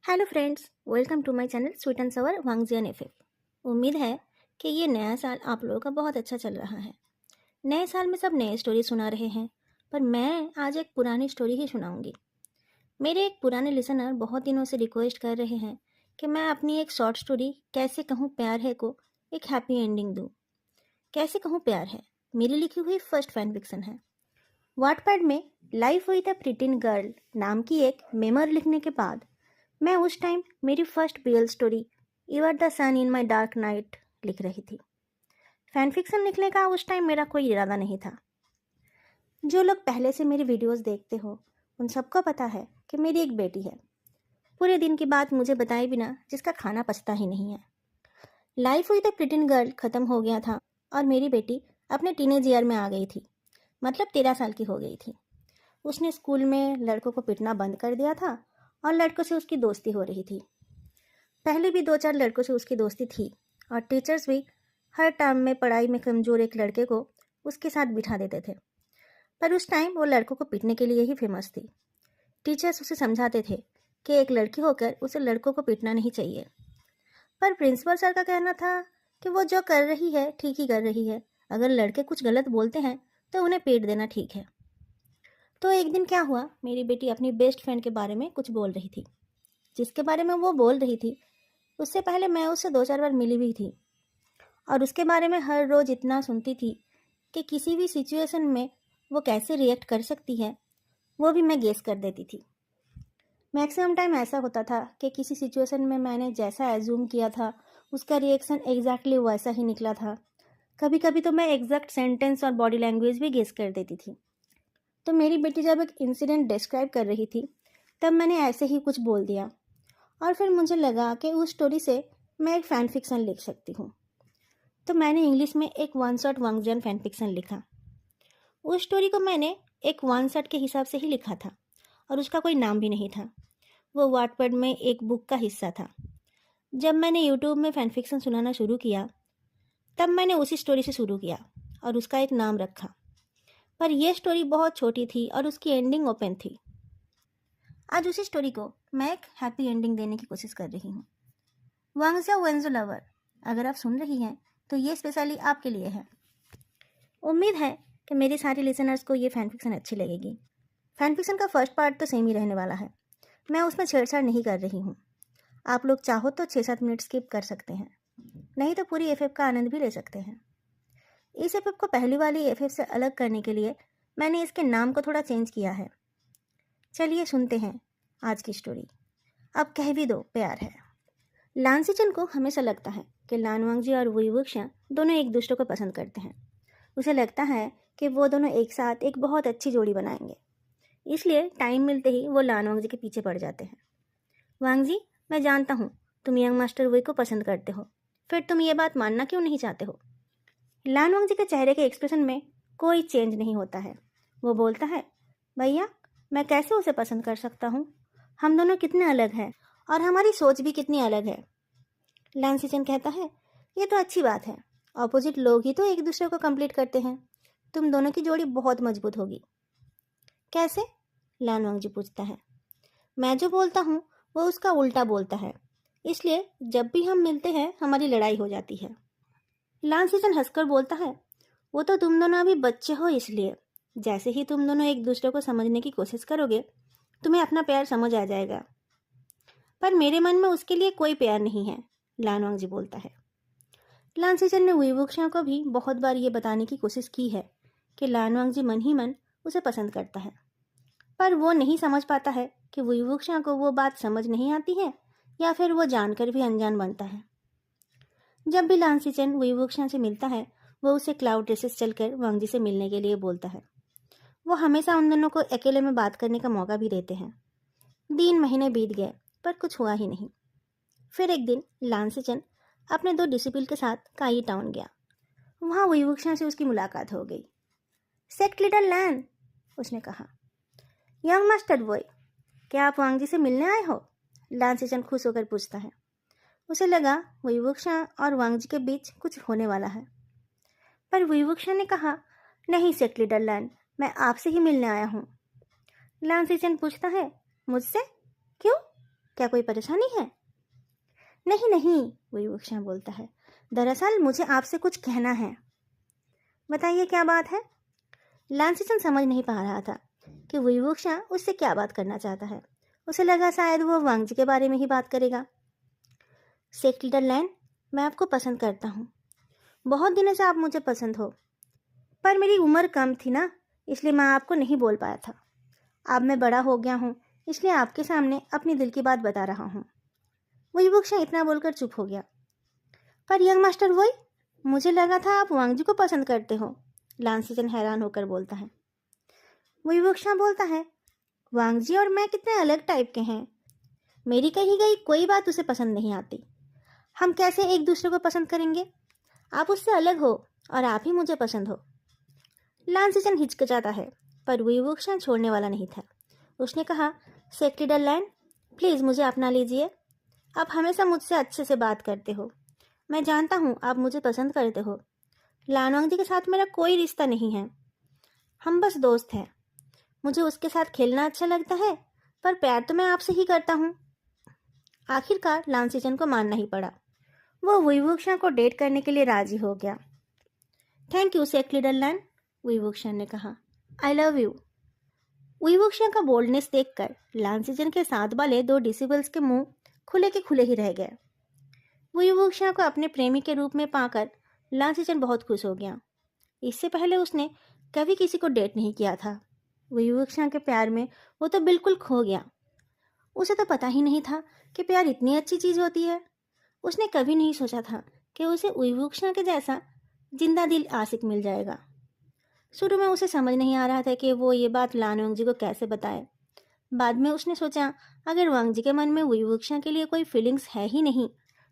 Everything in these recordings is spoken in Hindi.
Hello friends, welcome to my channel sweet and sour वांगजियन एफएफ। उम्मीद है कि ये नया साल आप लोगों का बहुत अच्छा चल रहा है। नए साल में सब नए स्टोरी सुना रहे हैं, पर मैं आज एक पुरानी स्टोरी ही सुनाऊंगी। मेरे एक पुराने लिसनर बहुत दिनों से रिक्वेस्ट कर रहे हैं कि मैं अपनी एक शॉर्ट स्टोरी कैसे कहूँ प्यार है को एक हैप्पी एंडिंग दूँ। कैसे कहूँ प्यार है मेरी लिखी हुई फर्स्ट फैन फिक्शन है। वाटपैड में लाइफ विद अ प्रिटिन गर्ल नाम की एक मेमर लिखने के बाद मैं उस टाइम मेरी first real story you are the sun in my dark night लिख रही थी। फैन फिक्शन लिखने का उस टाइम मेरा कोई इरादा नहीं था। जो लोग पहले से मेरी वीडियोस देखते हो उन सबको पता है कि मेरी एक बेटी है। पूरे दिन की बात मुझे बताए बिना जिसका खाना पचता ही नहीं है। लाइफ विद द प्रिटिन गर्ल ख़त्म हो गया था और मेरी बेटी अपने टीनेज ईयर में आ गई थी, मतलब 13 साल की हो गई थी। उसने स्कूल में लड़कों को पिटना बंद कर दिया था और लड़कों से उसकी दोस्ती हो रही थी। पहले भी 2-4 लड़कों से उसकी दोस्ती थी और टीचर्स भी हर टर्म में पढ़ाई में कमज़ोर एक लड़के को उसके साथ बिठा देते थे। पर उस टाइम वो लड़कों को पीटने के लिए ही फेमस थी। टीचर्स उसे समझाते थे कि एक लड़की होकर उसे लड़कों को पीटना नहीं चाहिए, पर प्रिंसिपल सर का कहना था कि वो जो कर रही है ठीक ही कर रही है। अगर लड़के कुछ गलत बोलते हैं तो उन्हें पीट देना ठीक है। तो एक दिन क्या हुआ, मेरी बेटी अपनी बेस्ट फ्रेंड के बारे में कुछ बोल रही थी। जिसके बारे में वो बोल रही थी उससे पहले मैं उससे 2-4 बार मिली भी थी और उसके बारे में हर रोज़ इतना सुनती थी कि किसी भी सिचुएशन में वो कैसे रिएक्ट कर सकती है वो भी मैं गेस कर देती थी। मैक्सिमम टाइम ऐसा होता था कि किसी सिचुएशन में मैंने जैसा एज्यूम किया था उसका रिएक्शन एग्जैक्टली वैसा ही निकला था। कभी कभी तो मैं एग्जैक्ट सेंटेंस और बॉडी लैंग्वेज भी गेस कर देती थी। तो मेरी बेटी जब एक इंसिडेंट डिस्क्राइब कर रही थी तब मैंने ऐसे ही कुछ बोल दिया और फिर मुझे लगा कि उस स्टोरी से मैं एक फ़ैन फिक्शन लिख सकती हूँ। तो मैंने इंग्लिश में एक वन शॉट वांगजियन फ़ैन फिक्शन लिखा। उस स्टोरी को मैंने एक वन शॉट के हिसाब से ही लिखा था और उसका कोई नाम भी नहीं था। वो वाटपैड में एक बुक का हिस्सा था। जब मैंने यूट्यूब में फ़ैन फिक्शन सुनाना शुरू किया तब मैंने उसी स्टोरी से शुरू किया और उसका एक नाम रखा। पर यह स्टोरी बहुत छोटी थी और उसकी एंडिंग ओपन थी। आज उसी स्टोरी को मैं एक हैप्पी एंडिंग देने की कोशिश कर रही हूँ। वांगजिया वेंजो लवर, अगर आप सुन रही हैं तो ये स्पेशली आपके लिए है। उम्मीद है कि मेरे सारे लिसनर्स को ये फैन फिक्शन अच्छी लगेगी। फैन फिक्शन का फर्स्ट पार्ट तो सेम ही रहने वाला है, मैं उसमें छेड़छाड़ नहीं कर रही हूँ। आप लोग चाहो तो 6-7 मिनट स्किप कर सकते हैं, नहीं तो पूरी एफएफ का आनंद भी ले सकते हैं। इस एफएफ को पहली वाली एफएफ से अलग करने के लिए मैंने इसके नाम को थोड़ा चेंज किया है। चलिए सुनते हैं आज की स्टोरी। अब कह भी दो प्यार है। लानसीचन को हमेशा लगता है कि लानवांगजी और वुईवुक्शा दोनों एक दूसरे को पसंद करते हैं। उसे लगता है कि वो दोनों एक साथ एक बहुत अच्छी जोड़ी बनाएंगे, इसलिए टाइम मिलते ही वो लानवांगजी के पीछे पड़ जाते हैं। वांगजी, मैं जानता हूँ तुम यंग मास्टर वुई को पसंद करते हो, फिर तुम ये बात मानना क्यों नहीं चाहते हो? लानवांगजी के चेहरे के एक्सप्रेशन में कोई चेंज नहीं होता है। वो बोलता है, भैया मैं कैसे उसे पसंद कर सकता हूँ? हम दोनों कितने अलग हैं और हमारी सोच भी कितनी अलग है। लानसीचन कहता है, ये तो अच्छी बात है, ऑपोजिट लोग ही तो एक दूसरे को कंप्लीट करते हैं। तुम दोनों की जोड़ी बहुत मजबूत होगी। कैसे? लानवांगजी पूछता है। मैं जो बोलता हूँ वो उसका उल्टा बोलता है, इसलिए जब भी हम मिलते हैं हमारी लड़ाई हो जाती है। लानसीचन हंसकर बोलता है, वो तो तुम दोनों अभी बच्चे हो, इसलिए जैसे ही तुम दोनों एक दूसरे को समझने की कोशिश करोगे तुम्हें अपना प्यार समझ आ जाएगा। पर मेरे मन में उसके लिए कोई प्यार नहीं है, लानवांगजी बोलता है। लानसीचन ने वुईवुक्शा को भी बहुत बार ये बताने की कोशिश की है कि लानवांगजी मन ही मन उसे पसंद करता है, पर वो नहीं समझ पाता है कि वुईवुक्शा को वो बात समझ नहीं आती है या फिर वो जानकर भी अनजान बनता है। जब भी लानसीचन वुईवुक्शा से मिलता है वो उसे क्लाउड रेसेस चलकर वांगजी से मिलने के लिए बोलता है। वो हमेशा उन दोनों को अकेले में बात करने का मौका भी देते हैं। दिन महीने बीत गए पर कुछ हुआ ही नहीं। फिर एक दिन लानसीचन अपने 2 डिसिपल के साथ काई टाउन गया। वहाँ वुईवुक्शा से उसकी मुलाकात हो गई। सेक्ट लिटिल लैन, उसने कहा। यंग मास्टर बॉय, क्या आप वांगजी से मिलने आए हो? लानसीचन खुश होकर पूछता है। उसे लगा वुईवुक्शा और वांगजी के बीच कुछ होने वाला है। पर वुईवुक्शा ने कहा, नहीं सेक्ट लिटिल लैन, मैं आपसे ही मिलने आया हूँ। लानसीचन पूछता है, मुझसे? क्यों? क्या कोई परेशानी है? नहीं नहीं, विभूषण बोलता है, दरअसल मुझे आपसे कुछ कहना है। बताइए क्या बात है? लांसीचंद समझ नहीं पा रहा था कि विभूषण उससे क्या बात करना चाहता है। उसे लगा शायद वो वांग जी के बारे में ही बात करेगा। सेक्रेटरीलैंड, मैं आपको पसंद करता हूँ। बहुत दिनों से आप मुझे पसंद हो, पर मेरी उम्र कम थी ना, इसलिए मैं आपको नहीं बोल पाया था। अब मैं बड़ा हो गया हूँ, इसलिए आपके सामने अपनी दिल की बात बता रहा हूँ। विभूषण इतना बोलकर चुप हो गया। पर यंग मास्टर वही, मुझे लगा था आप वांग जी को पसंद करते हो, लांसीचंद हैरान होकर बोलता है। विभूषण बोलता है, वांग जी और मैं कितने अलग टाइप के हैं। मेरी कही गई कोई बात उसे पसंद नहीं आती। हम कैसे एक दूसरे को पसंद करेंगे? आप उससे अलग हो और आप ही मुझे पसंद हो। लांसीचंद हिचकिचाता है, पर विभूषण छोड़ने वाला नहीं था। उसने कहा, सेक्रेटरीलैंड, प्लीज़ मुझे अपना लीजिए। आप हमेशा मुझसे अच्छे से बात करते हो। मैं जानता हूँ आप मुझे पसंद करते हो। लानवांग जी के साथ मेरा कोई रिश्ता नहीं है, हम बस दोस्त हैं। मुझे उसके साथ खेलना अच्छा लगता है, पर प्यार तो मैं आपसे ही करता हूँ। आखिरकार लांसीचंद को मानना ही पड़ा। वो विभूषण को डेट करने के लिए राजी हो गया। थैंक यू सेक्रेटरीलैंड, विभूषण ने कहा। I love you. विभूषण का बोल्डनेस देखकर लांसीचंद के साथ वाले 2 डिसेबल्स के मुंह खुले के खुले ही रह गए। विभूषण को अपने प्रेमी के रूप में पाकर लांसीचंद बहुत खुश हो गया। इससे पहले उसने कभी किसी को डेट नहीं किया था। विभूषण के प्यार में वो तो बिल्कुल खो गया। उसे तो पता ही नहीं था कि प्यार इतनी अच्छी चीज़ होती है। उसने कभी नहीं सोचा था कि उसे विभूषण के जैसा जिंदा दिल आशिक मिल जाएगा। शुरू में उसे समझ नहीं आ रहा था कि वो ये बात लानवांग जी को कैसे बताए। बाद में उसने सोचा, अगर वांग जी के मन में विभूषण के लिए कोई फीलिंग्स है ही नहीं,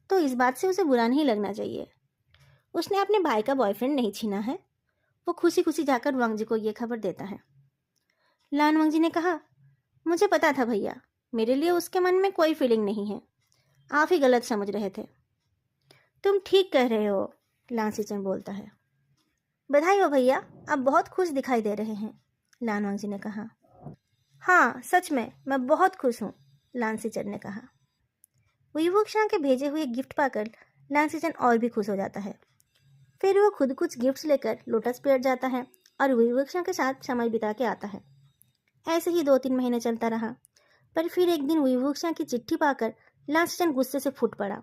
तो इस बात से उसे बुरा नहीं लगना चाहिए। उसने अपने भाई का बॉयफ्रेंड नहीं छीना है। वो खुशी खुशी जाकर वांग जी को ये खबर देता है। लानवांग जी ने कहा, मुझे पता था भैया, मेरे लिए उसके मन में कोई फीलिंग नहीं है। आप ही गलत समझ रहे थे। तुम ठीक कह रहे हो, लांसीचंद बोलता है। बधाई हो भैया, आप बहुत खुश दिखाई दे रहे हैं, लानवांग जी ने कहा। हाँ सच में मैं बहुत खुश हूँ, लांसीचंद ने कहा। विभूषण के भेजे हुए गिफ्ट पाकर लांसीचंद और भी खुश हो जाता है। फिर वो खुद कुछ गिफ्ट्स लेकर लोटस पेड़ जाता है और विभूषण के साथ समय बिता के आता है। ऐसे ही 2-3 महीने चलता रहा, पर फिर एक दिन विभूषण की चिट्ठी पाकर लांसीचंद गुस्से से फूट पड़ा।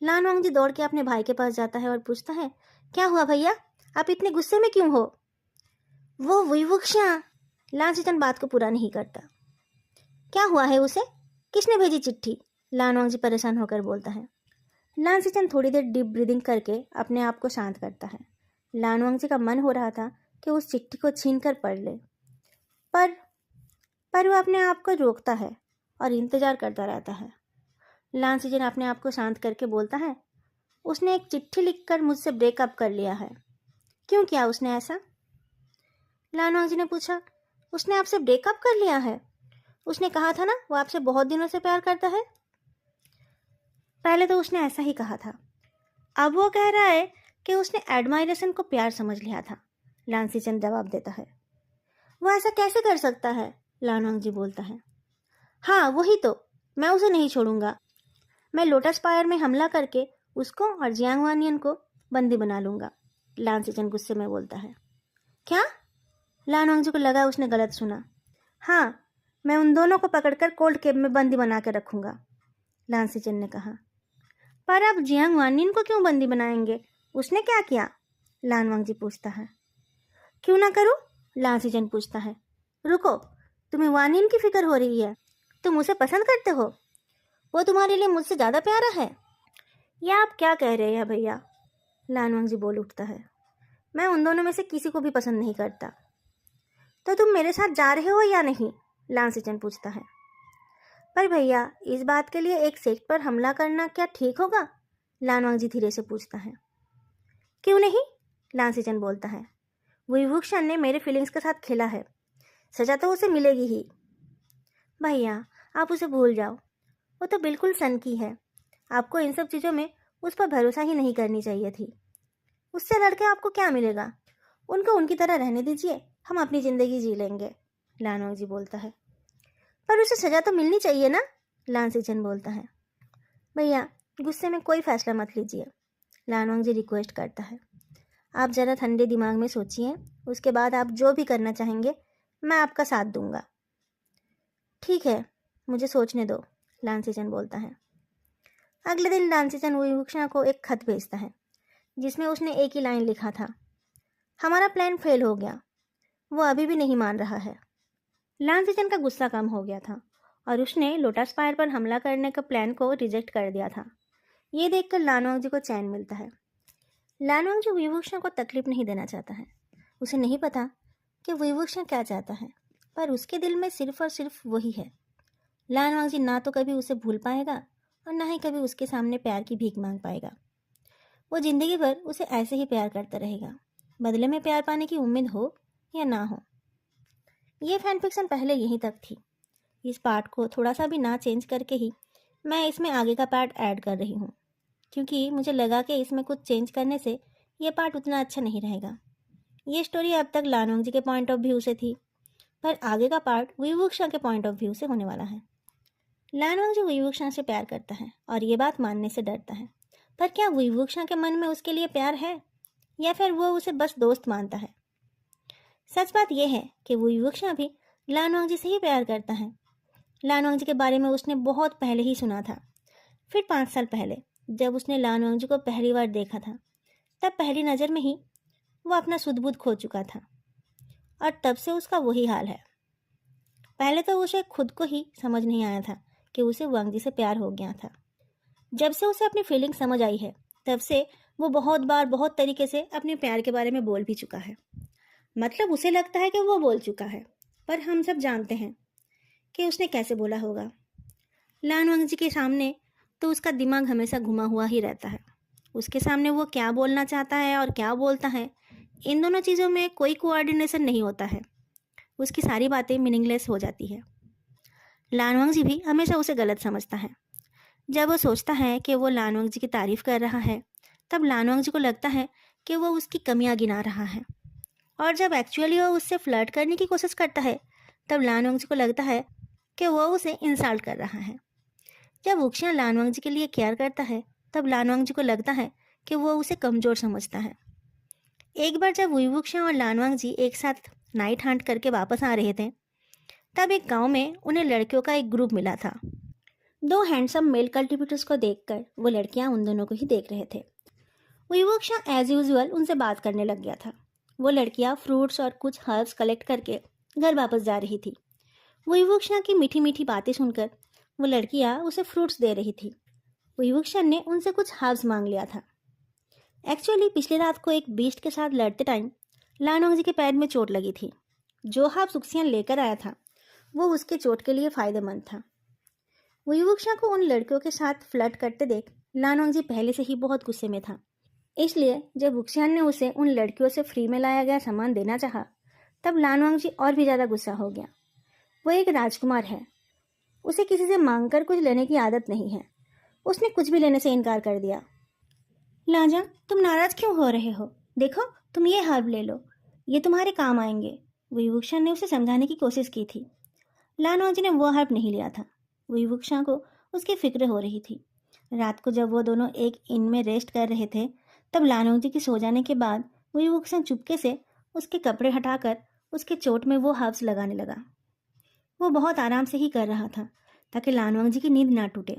लानवांग जी दौड़ के अपने भाई के पास जाता है और पूछता है, क्या हुआ भैया, आप इतने गुस्से में क्यों हो? वो विभूषण, लांसीचंद बात को पूरा नहीं करता। क्या हुआ है उसे? किसने भेजी चिट्ठी? लानवांग जी परेशान होकर बोलता है। लांसीचंद थोड़ी देर डीप ब्रीदिंग करके अपने आप को शांत करता है। लानवांग जी का मन हो रहा था कि उस चिट्ठी को छीन कर पढ़ ले, पर वो अपने आप को रोकता है और इंतजार करता रहता है। लांसीचंद अपने आप को शांत करके बोलता है, उसने एक चिट्ठी लिखकर मुझसे ब्रेकअप कर लिया है। क्यों किया उसने ऐसा? लानवांग जी ने पूछा, उसने आपसे ब्रेकअप कर लिया है? उसने कहा था ना वो आपसे बहुत दिनों से प्यार करता है। पहले तो उसने ऐसा ही कहा था, अब वो कह रहा है कि उसने एडमायरेशन को प्यार समझ लिया था, लांसीचंद जवाब देता है। वो ऐसा कैसे कर सकता है? लानवांग जी बोलता है। हाँ वही तो, मैं उसे नहीं छोड़ूंगा। मैं लोटस फायर में हमला करके उसको और जियांग वानियन को बंदी बना लूंगा, लांसीचंद गुस्से में बोलता है। क्या? लानवांग जी को लगा उसने गलत सुना। हाँ, मैं उन दोनों को पकड़कर कोल्ड केब में बंदी बना कर रखूंगा, लांसीचंद ने कहा। पर आप जियांग वानियन को क्यों बंदी बनाएंगे? उसने क्या किया? लानवांग जी पूछता है। क्यों ना करूं? लांसीचंद पूछता है। रुको, तुम्हें वानियन की फिक्र हो रही है? तुम उसे पसंद करते हो? वो तुम्हारे लिए मुझसे ज़्यादा प्यारा है? या आप क्या कह रहे हैं भैया? लानवांग जी बोल उठता है। मैं उन दोनों में से किसी को भी पसंद नहीं करता। तो तुम मेरे साथ जा रहे हो या नहीं? लांसीचंद पूछता है। पर भैया, इस बात के लिए एक सेक्ट पर हमला करना क्या ठीक होगा? लानवांग जी धीरे से पूछता है। क्यों नहीं? लांसीचंद बोलता है। विभूषण ने मेरे फीलिंग्स के साथ खेला है, सजा तो उसे मिलेगी ही। भैया, आप उसे भूल जाओ, वो तो बिल्कुल सन की है। आपको इन सब चीज़ों में उस पर भरोसा ही नहीं करनी चाहिए थी। उससे लड़के आपको क्या मिलेगा? उनको उनकी तरह रहने दीजिए, हम अपनी ज़िंदगी जी लेंगे, लानवांग जी बोलता है। पर उसे सज़ा तो मिलनी चाहिए ना? लानसीचन बोलता है। भैया गुस्से में कोई फैसला मत लीजिए, लानवांग जी रिक्वेस्ट करता है। आप ज़रा ठंडे दिमाग में सोचिए, उसके बाद आप जो भी करना चाहेंगे मैं आपका साथ दूंगा। ठीक है, मुझे सोचने दो, लानसीचन बोलता है। अगले दिन लानसीचन वुईवुक्शा को एक खत भेजता है जिसमें उसने एक ही लाइन लिखा था, हमारा प्लान फेल हो गया। वो अभी भी नहीं मान रहा है। लानसीचन का गुस्सा कम हो गया था और उसने लोटस फायर पर हमला करने का प्लान को रिजेक्ट कर दिया था। ये देखकर लानवांग जी को चैन मिलता है। लानवांग जी वुईवुक्शा को तकलीफ नहीं देना चाहता है। उसे नहीं पता कि वुईवुक्शा क्या चाहता है, पर उसके दिल में सिर्फ और सिर्फ वही है। लानवांग जी ना तो कभी उसे भूल पाएगा और ना ही कभी उसके सामने प्यार की भीख मांग पाएगा। वो जिंदगी भर उसे ऐसे ही प्यार करता रहेगा, बदले में प्यार पाने की उम्मीद हो या ना हो। ये फैन फिक्शन पहले यहीं तक थी। इस पार्ट को थोड़ा सा भी ना चेंज करके ही मैं इसमें आगे का पार्ट ऐड कर रही हूँ, क्योंकि मुझे लगा कि इसमें कुछ चेंज करने से ये पार्ट उतना अच्छा नहीं रहेगा। ये स्टोरी अब तक लानवांग जी के पॉइंट ऑफ व्यू से थी, पर आगे का पार्ट वुईवुक्शा के पॉइंट ऑफ व्यू से होने वाला है। लानवांग जी वुईवुक्शा से प्यार करता है और ये बात मानने से डरता है, पर क्या वुईवुक्शा के मन में उसके लिए प्यार है या फिर वो उसे बस दोस्त मानता है? सच बात यह है कि वुईवुक्शा भी लानवांग जी से ही प्यार करता है। लानवांग जी के बारे में उसने बहुत पहले ही सुना था। फिर 5 साल पहले जब उसने लानवांग जी को पहली बार देखा था, तब पहली नज़र में ही वो अपना सुध-बुध खो चुका था और तब से उसका वही हाल है। पहले तो उसे खुद को ही समझ नहीं आया था कि उसे वांग जी से प्यार हो गया था। जब से उसे अपनी फीलिंग समझ आई है, तब से वो बहुत बार बहुत तरीके से अपने प्यार के बारे में बोल भी चुका है। मतलब उसे लगता है कि वो बोल चुका है, पर हम सब जानते हैं कि उसने कैसे बोला होगा। लानवांग जी के सामने तो उसका दिमाग हमेशा घुमा हुआ ही रहता है। उसके सामने वो क्या बोलना चाहता है और क्या बोलता है, इन दोनों चीज़ों में कोई कोऑर्डिनेशन नहीं होता है। उसकी सारी बातें मीनिंगलेस हो जाती है। लानवांग जी भी हमेशा उसे गलत समझता है। जब वो सोचता है कि वो लानवांग जी की तारीफ कर रहा है, तब लानवांग जी को लगता है कि वो उसकी कमियां गिना रहा है, और जब एक्चुअली वो उससे फ्लर्ट करने की कोशिश करता है, तब लानवांग जी को लगता है कि वो उसे इंसल्ट कर रहा है। जब वुक्शा लानवांग जी के लिए केयर करता है, तब लानवांग जी को लगता है कि वो उसे कमज़ोर समझता है। एक बार जब वुईवुक्शा और लानवांग जी एक साथ नाइट हंट करके वापस आ रहे थे, तब एक गांव में उन्हें लड़कियों का एक ग्रुप मिला था। 2 हैंडसम मेल कल्टिवेटर्स को देखकर वो लड़कियां उन दोनों को ही देख रहे थे। वुईवुक्शा एज यूजुअल उनसे बात करने लग गया था। वो लड़कियां फ्रूट्स और कुछ हर्ब्स कलेक्ट करके घर वापस जा रही थी। वुईवुक्शा की मीठी मीठी बातें सुनकर वो लड़कियां उसे फ्रूट्स दे रही थी। वुईवुक्शा ने उनसे कुछ हर्ब्स मांग लिया था। एक्चुअली पिछली रात को एक बीस्ट के साथ लड़ते टाइम लानवांग जी के पैर में चोट लगी थी। जो हर्ब्स वुक्शियान लेकर आया था वो उसके चोट के लिए फ़ायदेमंद था। वुईवुक्शा को उन लड़कियों के साथ फ्लर्ट करते देख लानवांग जी पहले से ही बहुत गुस्से में था। इसलिए जब वुक्शियान ने उसे उन लड़कियों से फ्री में लाया गया सामान देना चाहा, तब लानवांग जी और भी ज़्यादा गुस्सा हो गया। वो एक राजकुमार है, उसे किसी से मांगकर कुछ लेने की आदत नहीं है। उसने कुछ भी लेने से इनकार कर दिया। लाजा, तुम नाराज क्यों हो रहे हो? देखो, तुम ये हर्ब ले लो, ये तुम्हारे काम आएंगे। वुईवुक्शा ने उसे समझाने की कोशिश की थी। लानवांग जी ने वो हर्ब नहीं लिया था। वुईवुक्शा को उसकी फिक्र हो रही थी। रात को जब वो दोनों एक इन में रेस्ट कर रहे थे, तब लानवांग जी के सो जाने के बाद वुईवुक्शा चुपके से उसके कपड़े हटाकर उसके चोट में वो हर्ब्स लगाने लगा। वो बहुत आराम से ही कर रहा था ताकि लानवांग जी की नींद ना टूटे,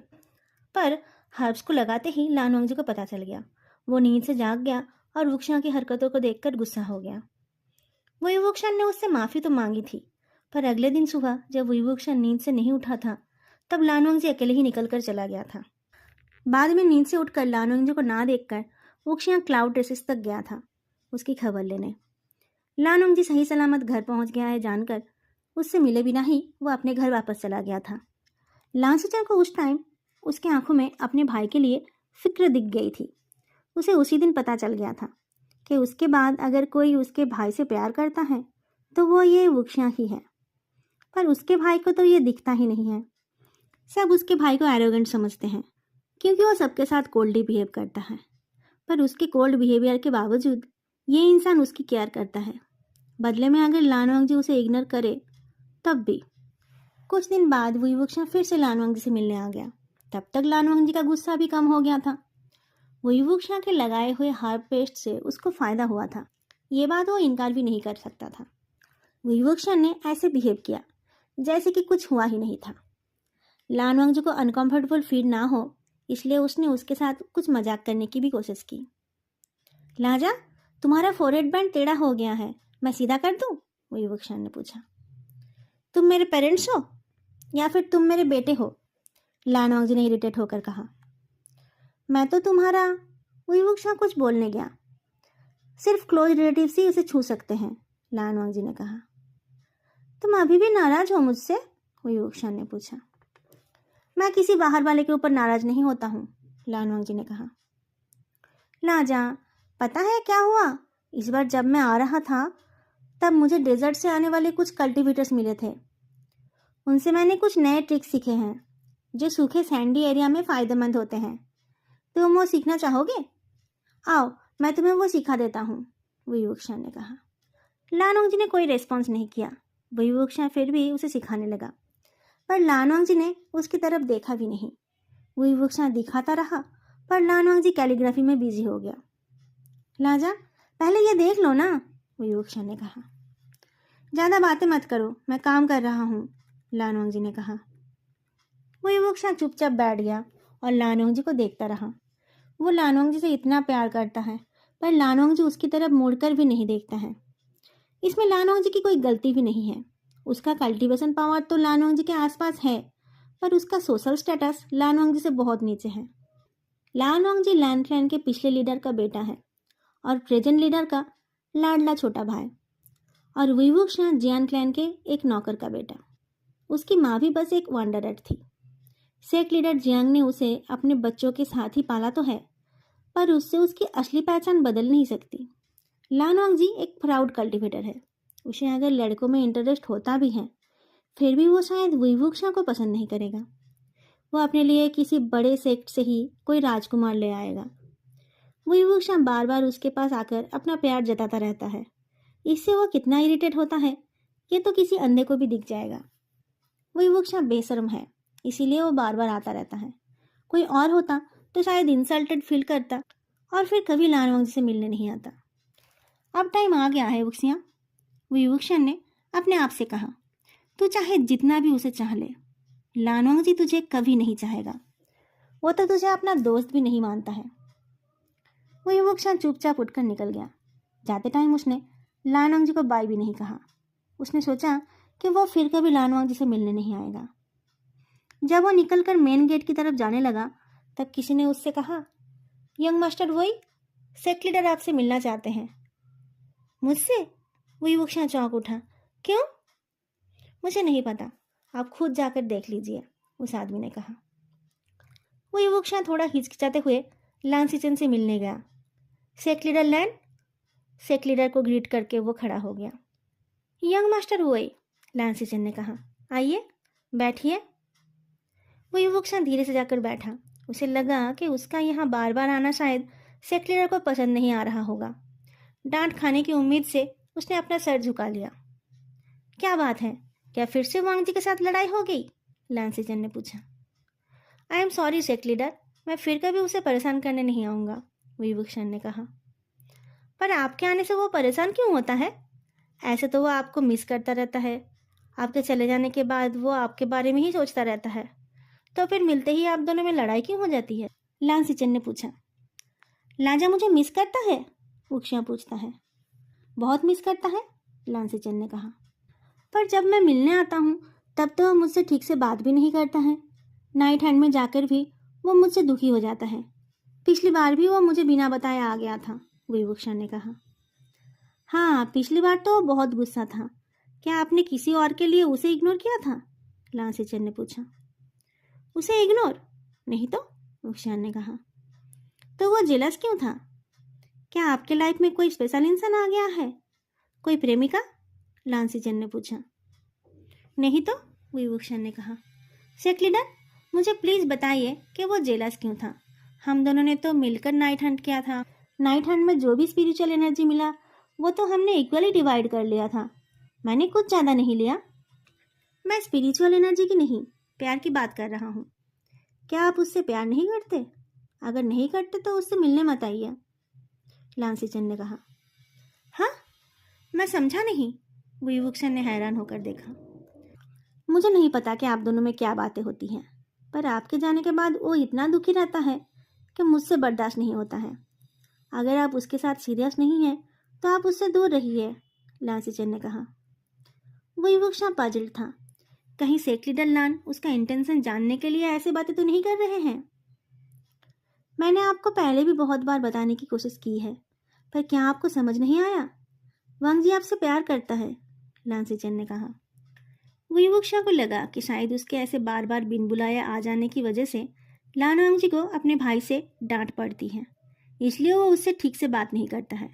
पर हर्ब्स को लगाते ही लानवांग जी को पता चल गया। वो नींद से जाग गया और वुक्शा की हरकतों को देखकर गुस्सा हो गया। वुईवुक्शा ने उससे माफ़ी तो मांगी थी, पर अगले दिन सुबह जब वुईवुक्शा नींद से नहीं उठा था, तब लानवांग जी अकेले ही निकल कर चला गया था। बाद में नींद से उठकर लानवांग जी को ना देखकर वुक्शा क्लाउड रेसिस तक गया था उसकी खबर लेने। लानवांग जी सही सलामत घर पहुंच गया है जानकर उससे मिले बिना ही वो अपने घर वापस चला गया था। लांसुचन को उस टाइम उसकी आंखों में अपने भाई के लिए फिक्र दिख गई थी। उसे उसी दिन पता चल गया था कि उसके बाद अगर कोई उसके भाई से प्यार करता है तो वो ये वुक्शा ही है, पर उसके भाई को तो ये दिखता ही नहीं है। सब उसके भाई को एरोगेंट समझते हैं क्योंकि वो सबके साथ कोल्डली बिहेव करता है, पर उसके कोल्ड बिहेवियर के बावजूद ये इंसान उसकी केयर करता है। बदले में अगर लानवांग जी उसे इग्नोर करे तब भी। कुछ दिन बाद वुईवुक्शा फिर से लानवांग जी से मिलने आ गया। तब तक लानवांग जी का गुस्सा भी कम हो गया था। वुईवुक्शा के लगाए हुए हार्प पेस्ट से उसको फायदा हुआ था, ये बात वो इनकार भी नहीं कर सकता था। वुईवुक्शा ने ऐसे बिहेव किया जैसे कि कुछ हुआ ही नहीं था। लानवांग जी को अनकंफर्टेबल फील ना हो इसलिए उसने उसके साथ कुछ मजाक करने की भी कोशिश की। लाजा, तुम्हारा फोरहेड बैंड टेढ़ा हो गया है, मैं सीधा कर दूं? वुईवुक्शा ने पूछा। तुम मेरे पेरेंट्स हो या फिर तुम मेरे बेटे हो? लानवांग जी ने इरिटेट होकर कहा। मैं तो तुम्हारा, वुईवुक्शा कुछ बोलने गया। सिर्फ क्लोज रिलेटिव्स ही उसे छू सकते हैं, लानवांग जी ने कहा। तुम अभी भी नाराज हो मुझसे? वुईवुक्शा ने पूछा। मैं किसी बाहर वाले के ऊपर नाराज नहीं होता हूँ, लानवांग जी ने कहा। लाजा, पता है क्या हुआ? इस बार जब मैं आ रहा था तब मुझे डेजर्ट से आने वाले कुछ कल्टीवेटर्स मिले थे। उनसे मैंने कुछ नए ट्रिक्स सीखे हैं जो सूखे सैंडी एरिया में फ़ायदेमंद होते हैं। तुम वो सीखना चाहोगे? आओ, मैं तुम्हें वो सिखा देता हूँ, वुईवुक्शा ने कहा। लानवांग जी ने कोई रिस्पॉन्स नहीं किया। वुईवुक्शा फिर भी उसे सिखाने लगा, पर लानवांग जी ने उसकी तरफ देखा भी नहीं। वुईवुक्शा दिखाता रहा, पर लानवांग जी कैलीग्राफी में बिजी हो गया। लाजा, पहले ये देख लो ना, वुईवुक्शा ने कहा। ज़्यादा बातें मत करो, मैं काम कर रहा हूँ, लानवांग जी ने कहा। वुईवुक्शा चुपचाप बैठ गया और लानवांग जी को देखता रहा। वो लानवांग जी से इतना प्यार करता है, पर लानवांग जी उसकी तरफ मुड़कर भी नहीं देखता है। इसमें लानवांग जी की कोई गलती भी नहीं है। उसका कल्टीवेशन पावर तो लानवांग जी के आसपास है, पर उसका सोशल स्टेटस लानवांग जी से बहुत नीचे है। लानवांग जी लैंड क्लैन के पिछले लीडर का बेटा है और प्रेजेंट लीडर का लाडला छोटा भाई, और वुईवुक्शा जियान क्लैन के एक नौकर का बेटा। उसकी माँ भी बस एक वांडरर थी। सेक लीडर जियांग ने उसे अपने बच्चों के साथ ही पाला तो है, पर उससे उसकी असली पहचान बदल नहीं सकती। लानवांग जी एक प्राउड कल्टीवेटर है। उसे अगर लड़कों में इंटरेस्ट होता भी है, फिर भी वो शायद वुईवुक्शा को पसंद नहीं करेगा। वो अपने लिए किसी बड़े सेक्ट से ही कोई राजकुमार ले आएगा। वुईवुक्शा बार बार उसके पास आकर अपना प्यार जताता रहता है। इससे वो कितना इरिटेट होता है ये तो किसी अंधे को भी दिख जाएगा। वुईवुक्शा बेशर्म है, इसीलिए वो बार बार आता रहता है। कोई और होता तो शायद इंसल्टेड फील करता और फिर कभी लानवांग जी से मिलने नहीं आता। अब टाइम आ गया है वुक्सिया, वुईवुक्शा ने अपने आप से कहा। तू चाहे जितना भी उसे चाह ले, लानवांग जी तुझे कभी नहीं चाहेगा। वो तो तुझे अपना दोस्त भी नहीं मानता है। वुईवुक्शा चुपचाप उठकर निकल गया। जाते टाइम उसने लानवांग जी को बाय भी नहीं कहा। उसने सोचा कि वो फिर कभी लानवांग जी से मिलने नहीं आएगा। जब वो निकलकर मेन गेट की तरफ जाने लगा तब किसी ने उससे कहा, young master we, sect leader आपसे मिलना चाहते हैं। मुझसे? वुईवुक्शा चौंक उठा। क्यों? मुझे नहीं पता, आप खुद जाकर देख लीजिए, उस आदमी ने कहा। वुईवुक्शा थोड़ा हिचकिचाते हुए लांसीचन से मिलने गया। Sect leader land? Sect leader को ग्रीट करके वो खड़ा हो गया। यंग मास्टर वुई, लांसीचन ने कहा, आइए बैठिए। वुईवुक्शा धीरे से जाकर बैठा। उसे लगा कि उसका यहाँ बार बार आना शायद सेक्ट लीडर को पसंद नहीं आ रहा होगा। डांट खाने की उम्मीद से उसने अपना सर झुका लिया। क्या बात है, क्या फिर से वांग जी के साथ लड़ाई हो गई? लांसीचन ने पूछा। I am sorry sect leader, मैं फिर कभी उसे परेशान करने नहीं आऊँगा, वुईवुक्शा ने कहा। पर आपके आने से वो परेशान क्यों होता है? ऐसे तो वो आपको मिस करता रहता है। आपके चले जाने के बाद वो आपके बारे में ही सोचता रहता है। तो फिर मिलते ही आप दोनों में लड़ाई क्यों हो जाती है? लांसीचन ने पूछा। लाजा मुझे मिस करता है? वुक्शा पूछता है। बहुत मिस करता है, लांसीचन ने कहा। पर जब मैं मिलने आता हूँ तब तो वो मुझसे ठीक से बात भी नहीं करता है। नाइट हैंड में जाकर भी वो मुझसे दुखी हो जाता है। पिछली बार भी वो मुझे बिना बताए आ गया था, वुईवुक्शा ने कहा। हाँ, पिछली बार तो वो बहुत गुस्सा था। क्या आपने किसी और के लिए उसे इग्नोर किया था? लांसीचन ने पूछा। उसे इग्नोर? नहीं तो, वुक्शा ने कहा। तो वो जेलस क्यों था? क्या आपके लाइफ में कोई स्पेशल इंसान आ गया है? कोई प्रेमिका? लांसीचन ने पूछा। नहीं तो, वुईवुक्शा ने कहा। सेक्ट लीडर, मुझे प्लीज़ बताइए कि वो जेलस क्यों था? हम दोनों ने तो मिलकर नाइट हंट किया था। नाइट हंट में जो भी स्पिरिचुअल एनर्जी मिला वो तो हमने इक्वली डिवाइड कर लिया था। मैंने कुछ ज़्यादा नहीं लिया। मैं स्पिरिचुअल एनर्जी की नहीं, प्यार की बात कर रहा हूँ। क्या आप उससे प्यार नहीं करते? अगर नहीं करते तो उससे मिलने मत आइए, लांसी चंद ने कहा। हाँ, मैं समझा नहीं, बुईवुक्शन ने हैरान होकर देखा। मुझे नहीं पता कि आप दोनों में क्या बातें होती हैं, पर आपके जाने के बाद वो इतना दुखी रहता है कि मुझसे बर्दाश्त नहीं होता है। अगर आप उसके साथ सीरियस नहीं हैं तो आप उससे दूर रहिए, लांसी चंद ने कहा। बुईवुक्शन पजल था। कहीं सेक्रेटरी डल्लान उसका इंटेंशन जानने के लिए ऐसी बातें तो नहीं कर रहे हैं। मैंने आपको पहले भी बहुत बार बताने की कोशिश की है, पर क्या आपको समझ नहीं आया? वांग जी आपसे प्यार करता है, लांसी चंद ने कहा। बुईवुक्शा को लगा कि शायद उसके ऐसे बार बार बिन बुलाए आ जाने की वजह से लान वांग जी को अपने भाई से डांट पड़ती है, इसलिए वो उससे ठीक से बात नहीं करता है।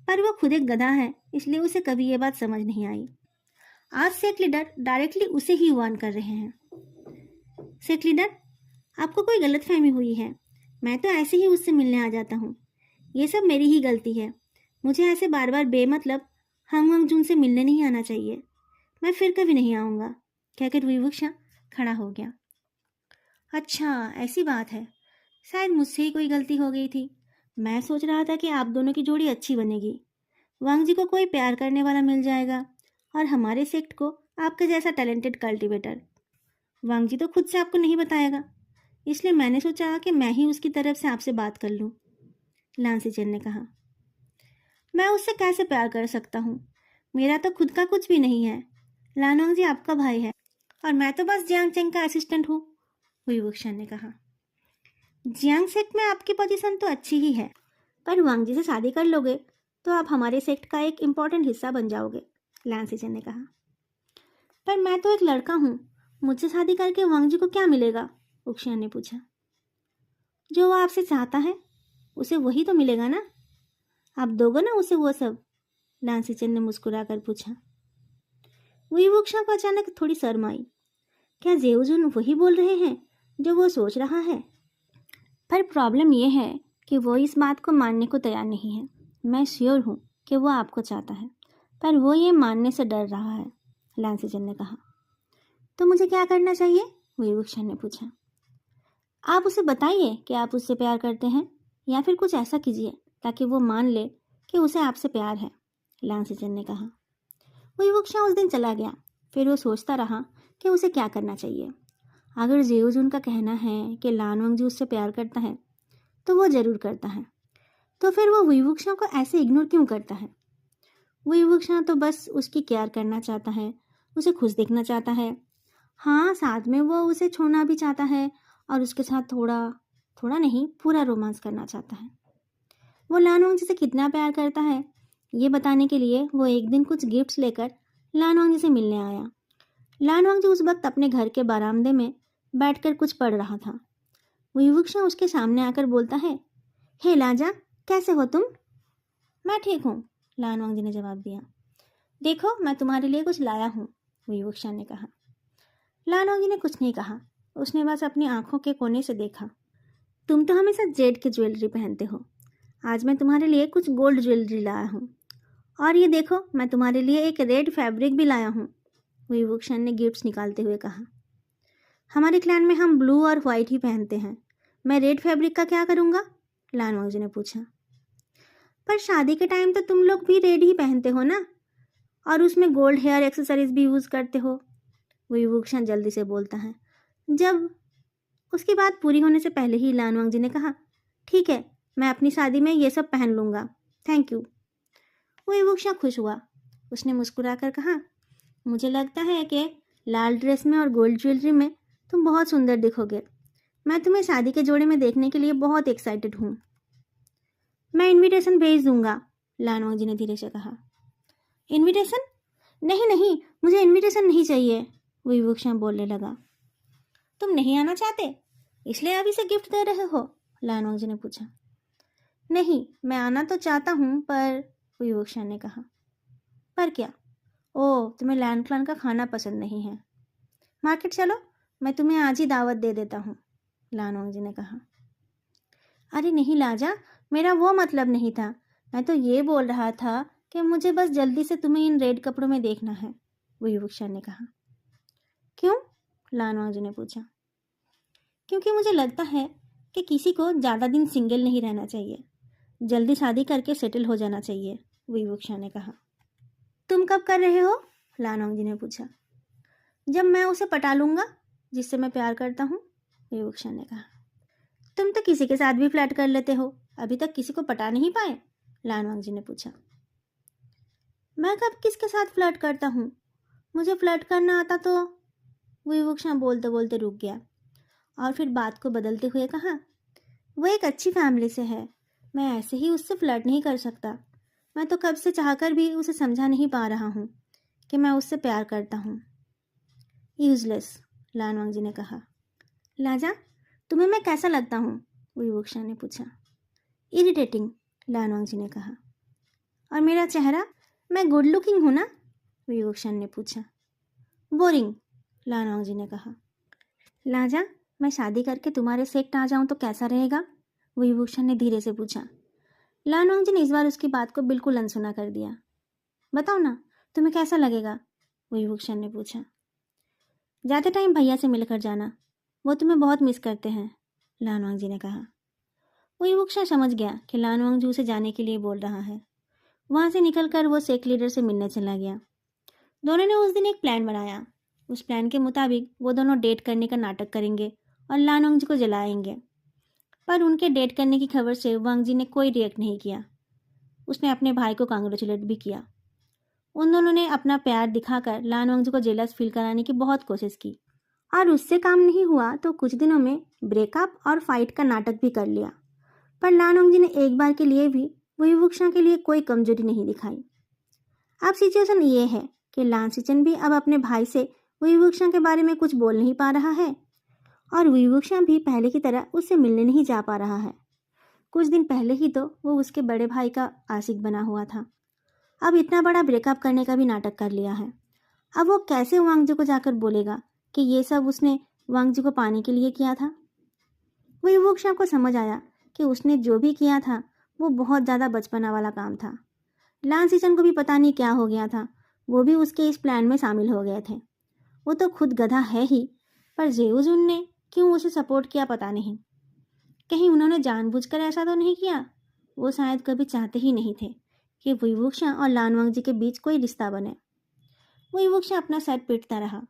पर वो खुद एक गधा है, इसलिए उसे कभी ये बात समझ नहीं आई। आज सेक लीडर डायरेक्टली उसे ही वार्न कर रहे हैं। सेक लीडर, आपको कोई गलतफहमी हुई है। मैं तो ऐसे ही उससे मिलने आ जाता हूँ। ये सब मेरी ही गलती है। मुझे ऐसे बार बार बेमतलब हम वांग जून से मिलने नहीं आना चाहिए। मैं फिर कभी नहीं आऊँगा, कहकर बुईवुक्शा खड़ा हो गया। अच्छा, ऐसी बात है। शायद मुझसे ही कोई गलती हो गई थी। मैं सोच रहा था कि आप दोनों की जोड़ी अच्छी बनेगी। वांग जी को कोई प्यार करने वाला मिल जाएगा और हमारे सेक्ट को आपके जैसा टैलेंटेड कल्टीवेटर। वांग जी तो खुद से आपको नहीं बताएगा, इसलिए मैंने सोचा कि मैं ही उसकी तरफ से आपसे बात कर लूँ, लांसी चंद ने कहा। मैं उससे कैसे प्यार कर सकता हूँ? मेरा तो खुद का कुछ भी नहीं है। लानोंग जी आपका भाई है और मैं तो बस जियांग चेंग का असिस्टेंट हूँ, बुईवुक्शन ने कहा। जियांग सेक्ट में आपकी पोजीशन तो अच्छी ही है, पर वांग जी से शादी कर लोगे तो आप हमारे सेक्ट का एक इम्पॉर्टेंट हिस्सा बन जाओगे, लांसी चंद ने कहा। पर मैं तो एक लड़का हूँ, मुझसे शादी करके वांग जी को क्या मिलेगा? उक्शियन ने पूछा। जो वो आपसे चाहता है उसे वही तो मिलेगा ना। आप दोगे ना उसे वो सब? लांसी चंद ने मुस्कुराकर पूछा। बुईवुक्शा को अचानक थोड़ी शर्म आई। क्या जेऊजुन वही बोल रहे हैं जो वो सोच रहा है? पर प्रॉब्लम यह है कि वो इस बात को मानने को तैयार नहीं है। मैं श्योर हूँ कि वो आपको चाहता है, पर वो ये मानने से डर रहा है, लांसी चंद ने कहा। तो मुझे क्या करना चाहिए? बुईवुक्शा ने पूछा। आप उसे बताइए कि आप उससे प्यार करते हैं, या फिर कुछ ऐसा कीजिए ताकि वो मान ले कि उसे आपसे प्यार है, लांसी चंद ने कहा। बुईवुक्शा उस दिन चला गया। फिर वो सोचता रहा कि उसे क्या करना चाहिए। अगर जेऊजुन का कहना है कि लान वांग जी उससे प्यार करता है तो वो ज़रूर करता है, तो फिर वो बुईवुक्शा को ऐसे इग्नोर क्यों करता है? बुईवुक्शा तो बस उसकी केयर करना चाहता है, उसे खुश देखना चाहता है। हाँ, साथ में वो उसे छोड़ना भी चाहता है और उसके साथ थोड़ा थोड़ा नहीं, पूरा रोमांस करना चाहता है। वो लान वांग जी से कितना प्यार करता है ये बताने के लिए वो एक दिन कुछ गिफ्ट्स लेकर लान वांग जी से मिलने आया। लान वांग जी उस वक्त अपने घर के बरामदे में बैठकर कुछ पढ़ रहा था। बुईवुक्शा उसके सामने आकर बोलता है, हे लाजा, कैसे हो तुम? मैं ठीक हूँ, लान वांग जी ने जवाब दिया। देखो, मैं तुम्हारे लिए कुछ लाया हूँ, बुईवुक्शा ने कहा। लान वांग जी ने कुछ नहीं कहा, उसने बस अपनी आंखों के कोने से देखा। तुम तो हमेशा जेड की ज्वेलरी पहनते हो, आज मैं तुम्हारे लिए कुछ गोल्ड ज्वेलरी लाया हूँ। और ये देखो, मैं तुम्हारे लिए एक रेड फैब्रिक भी लाया हूँ, बुईवुक्शा ने गिफ्ट्स निकालते हुए कहा। हमारे क्लैन में हम ब्लू और वाइट ही पहनते हैं, मैं रेड फैब्रिक का क्या करूँगा? लान वांग जी ने पूछा। पर शादी के टाइम तो तुम लोग भी रेड ही पहनते हो ना, और उसमें गोल्ड हेयर एक्सेसरीज भी यूज़ करते हो, बुईवुक्शा जल्दी से बोलता है। जब उसकी बात पूरी होने से पहले ही लान वांग जी ने कहा, ठीक है, मैं अपनी शादी में ये सब पहन लूँगा, थैंक यू। बुईवुक्शा खुश हुआ। उसने मुस्कुराकर कहा, मुझे लगता है कि लाल ड्रेस में और गोल्ड ज्वेलरी में तुम बहुत सुंदर दिखोगे। मैं तुम्हें शादी के जोड़े में देखने के लिए बहुत एक्साइटेड हूँ। मैं इनविटेशन भेज दूंगा, लान वांग जी ने धीरे से कहा। इनविटेशन? नहीं नहीं, मुझे इनविटेशन नहीं चाहिए, बुईवुक्शा बोलने लगा। तुम नहीं आना चाहते, इसलिए अभी से गिफ्ट दे रहे हो? लान वांग जी ने पूछा। नहीं, मैं आना तो चाहता हूँ, पर, बुईवुक्शा ने कहा। पर क्या? ओह, तुम्हें लैंड क्लान का खाना पसंद नहीं है। मार्केट चलो, मैं तुम्हें आज ही दावत दे देता हूँ, लान वांग जी ने कहा। अरे नहीं लाजा, मेरा वो मतलब नहीं था। मैं तो ये बोल रहा था कि मुझे बस जल्दी से तुम्हें इन रेड कपड़ों में देखना है, बुईवुक्शा ने कहा। क्यों? लानवांगजी ने पूछा। क्योंकि मुझे लगता है कि किसी को ज़्यादा दिन सिंगल नहीं रहना चाहिए, जल्दी शादी करके सेटल हो जाना चाहिए, विवुक्षा ने कहा। तुम कब कर रहे हो? लानवांगजी ने पूछा। जब मैं उसे पटा लूंगा जिससे मैं प्यार करता हूँ, विवुक्षा ने कहा। तुम तो किसी के साथ भी फ्लर्ट कर लेते हो, अभी तक किसी को पटा नहीं पाए? लानवांगजी ने पूछा। मैं कब किसके साथ फ्लर्ट करता हूँ? मुझे फ्लर्ट करना आता तो, विवुक्षा बोलते बोलते रुक गया और फिर बात को बदलते हुए कहा, वो एक अच्छी फैमिली से है, मैं ऐसे ही उससे फ्लर्ट नहीं कर सकता। मैं तो कब से चाहकर भी उसे समझा नहीं पा रहा हूँ कि मैं उससे प्यार करता हूँ। यूजलेस, लानवांगजी ने कहा। लाजा, तुम्हें मैं कैसा लगता हूँ? विवुक्षा ने पूछा। इरिटेटिंग, लानवांगजी ने कहा। और मेरा चेहरा, मैं गुड लुकिंग हूँ ना? विवुक्षा ने पूछा। बोरिंग, लानवांगजी ने कहा। लाजा, मैं शादी करके तुम्हारे सेक्ट आ जाऊं तो कैसा रहेगा? विभूषण ने धीरे से पूछा। लानवांगजी ने इस बार उसकी बात को बिल्कुल अनसुना कर दिया। बताओ ना, तुम्हें कैसा लगेगा? विभूषण ने पूछा। ज़्यादा टाइम भैया से मिलकर जाना, वो तुम्हें बहुत मिस करते हैं, लानवांगजी ने कहा। विभूषण समझ गया कि लानवांगजी उसे जाने के लिए बोल रहा है। वहाँ से निकलकर वो सेक्ट लीडर से मिलने चला गया। दोनों ने उस दिन एक प्लान बनाया। उस प्लान के मुताबिक वो दोनों डेट करने का नाटक करेंगे और लानवांगजी को जलाएंगे। पर उनके डेट करने की खबर से वांगजी ने कोई रिएक्ट नहीं किया। उसने अपने भाई को कांग्रेचुलेट भी किया। उन दोनों ने अपना प्यार दिखाकर लानवांगजी को जेलस फील कराने की बहुत कोशिश की और उससे काम नहीं हुआ तो कुछ दिनों में ब्रेकअप और फाइट का नाटक भी कर लिया। पर लानवांगजी ने एक बार के लिए भी विवुक्षा के लिए कोई कमजोरी नहीं दिखाई। अब सिचुएशन ये है कि लानसिचन भी अब अपने भाई से विवुक्षा के बारे में कुछ बोल नहीं पा रहा है और विवुक्षा भी पहले की तरह उससे मिलने नहीं जा पा रहा है। कुछ दिन पहले ही तो वो उसके बड़े भाई का आशिक बना हुआ था, अब इतना बड़ा ब्रेकअप करने का भी नाटक कर लिया है। अब वो कैसे वांगजी को जाकर बोलेगा कि ये सब उसने वांगजी को पाने के लिए किया था? विवुक्षा को समझ आया कि उसने जो भी किया था वो बहुत ज़्यादा बचपना वाला काम था। लानसिचन को भी पता नहीं क्या हो गया था, वो भी उसके इस प्लान में शामिल हो गए थे। वो तो खुद गधा है ही, पर जेऊजुन ने क्यों उसे सपोर्ट किया पता नहीं। कहीं उन्होंने जानबूझकर ऐसा तो नहीं किया? वो शायद कभी चाहते ही नहीं थे कि विवुक्षा और लानवांगजी के बीच कोई रिश्ता बने। विवुक्षा अपना सर पीटता रहा।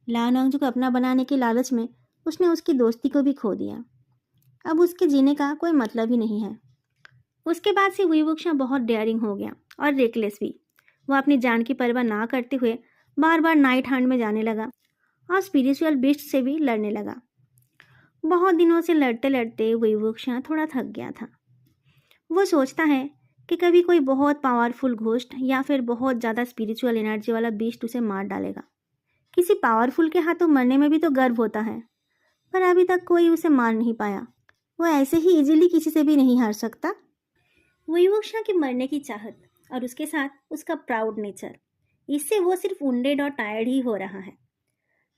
लानवांगजी को अपना बनाने के लालच में उसने उसकी दोस्ती को भी खो दिया। अब उसके जीने का कोई मतलब ही नहीं है। उसके बाद से विवुक्षा बहुत डेयरिंग हो गया और रेकलेस भी। वो अपनी जान की परवाह ना करते हुए बार बार नाइट हंट में जाने लगा और स्पिरिचुअल बीस्ट से भी लड़ने लगा। बहुत दिनों से लड़ते लड़ते विवुक्षा थोड़ा थक गया था। वो सोचता है कि कभी कोई बहुत पावरफुल घोस्ट या फिर बहुत ज़्यादा स्पिरिचुअल एनर्जी वाला बीस्ट उसे मार डालेगा। किसी पावरफुल के हाथों मरने में भी तो गर्व होता है, पर अभी तक कोई उसे मार नहीं पाया। वो ऐसे ही इजीली किसी से भी नहीं हार सकता। विवुक्षा की मरने की चाहत और उसके साथ उसका प्राउड नेचर, इससे वो सिर्फ वुंडेड और टायर्ड ही हो रहा है।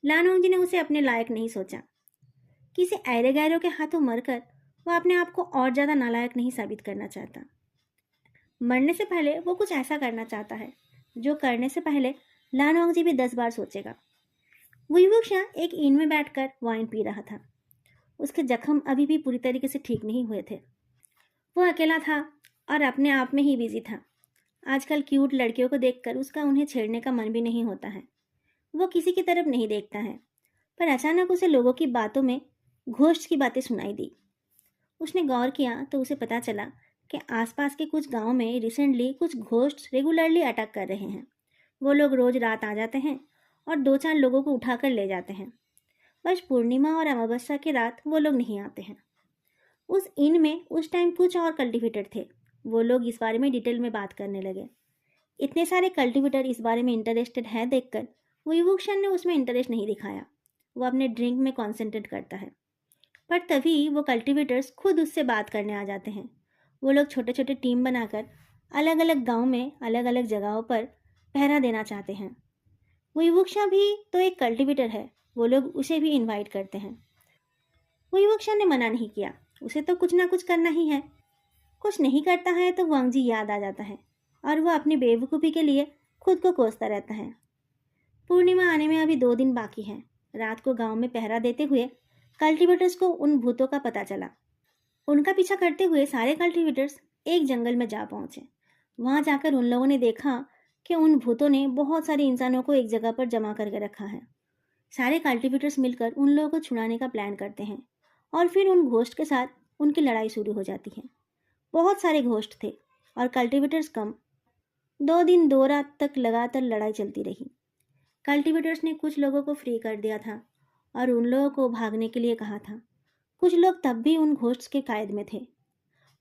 लानवांगजी ने उसे अपने लायक नहीं सोचा। किसी ऐरे गैरों के हाथों मरकर वो अपने आप को और ज़्यादा नालायक नहीं साबित करना चाहता। मरने से पहले वो कुछ ऐसा करना चाहता है जो करने से पहले लानवांगजी भी 10 बार सोचेगा। विवुक्षा एक इन में बैठकर वाइन पी रहा था। उसके जख्म अभी भी पूरी तरीके से ठीक नहीं हुए थे। वो अकेला था और अपने आप में ही बिजी था। आजकल क्यूट लड़कियों को देखकर उसका उन्हें छेड़ने का मन भी नहीं होता है। वो किसी की तरफ नहीं देखता है, पर अचानक उसे लोगों की बातों में घोस्ट की बातें सुनाई दी। उसने गौर किया तो उसे पता चला कि आसपास के कुछ गांवों में रिसेंटली कुछ घोस्ट रेगुलरली अटैक कर रहे हैं। वो लोग रोज रात आ जाते हैं और 2-4 लोगों को उठाकर ले जाते हैं। बस पूर्णिमा और अमावस्या की रात वो लोग नहीं आते हैं। उस इन में उस टाइम कुछ और कल्टिवेटर थे। वो लोग इस बारे में डिटेल में बात करने लगे। इतने सारे कल्टिवेटर इस बारे में इंटरेस्टेड है देखकर विवुक्षा ने उसमें इंटरेस्ट नहीं दिखाया। वो अपने ड्रिंक में कॉन्सेंट्रेट करता है। पर तभी वो कल्टिवेटर्स खुद उससे बात करने आ जाते हैं। वो लोग छोटे छोटे टीम बनाकर अलग अलग गांव में अलग अलग जगहों पर पहरा देना चाहते हैं। विवुक्षा भी तो एक कल्टिवेटर है, वो लोग उसे भी इनवाइट करते हैं। विवुक्षा ने मना नहीं किया, उसे तो कुछ ना कुछ करना ही है। कुछ नहीं करता है तो वांगजी याद आ जाता है और वह अपनी बेवकूफ़ी के लिए खुद को कोसता रहता है। पूर्णिमा आने में अभी 2 दिन बाकी हैं। रात को गांव में पहरा देते हुए कल्टीवेटर्स को उन भूतों का पता चला। उनका पीछा करते हुए सारे कल्टीवेटर्स एक जंगल में जा पहुंचे। वहां जाकर उन लोगों ने देखा कि उन भूतों ने बहुत सारे इंसानों को एक जगह पर जमा करके रखा है। सारे कल्टीवेटर्स मिलकर उन लोगों को छुड़ाने का प्लान करते हैं और फिर उन घोस्ट के साथ उनकी लड़ाई शुरू हो जाती है। बहुत सारे घोस्ट थे और कल्टीवेटर्स कम। 2 दिन 2 रात तक लगातार लड़ाई चलती रही। कल्टीवेटर्स ने कुछ लोगों को फ्री कर दिया था और उन लोगों को भागने के लिए कहा था। कुछ लोग तब भी उन घोस्ट्स के कैद में थे।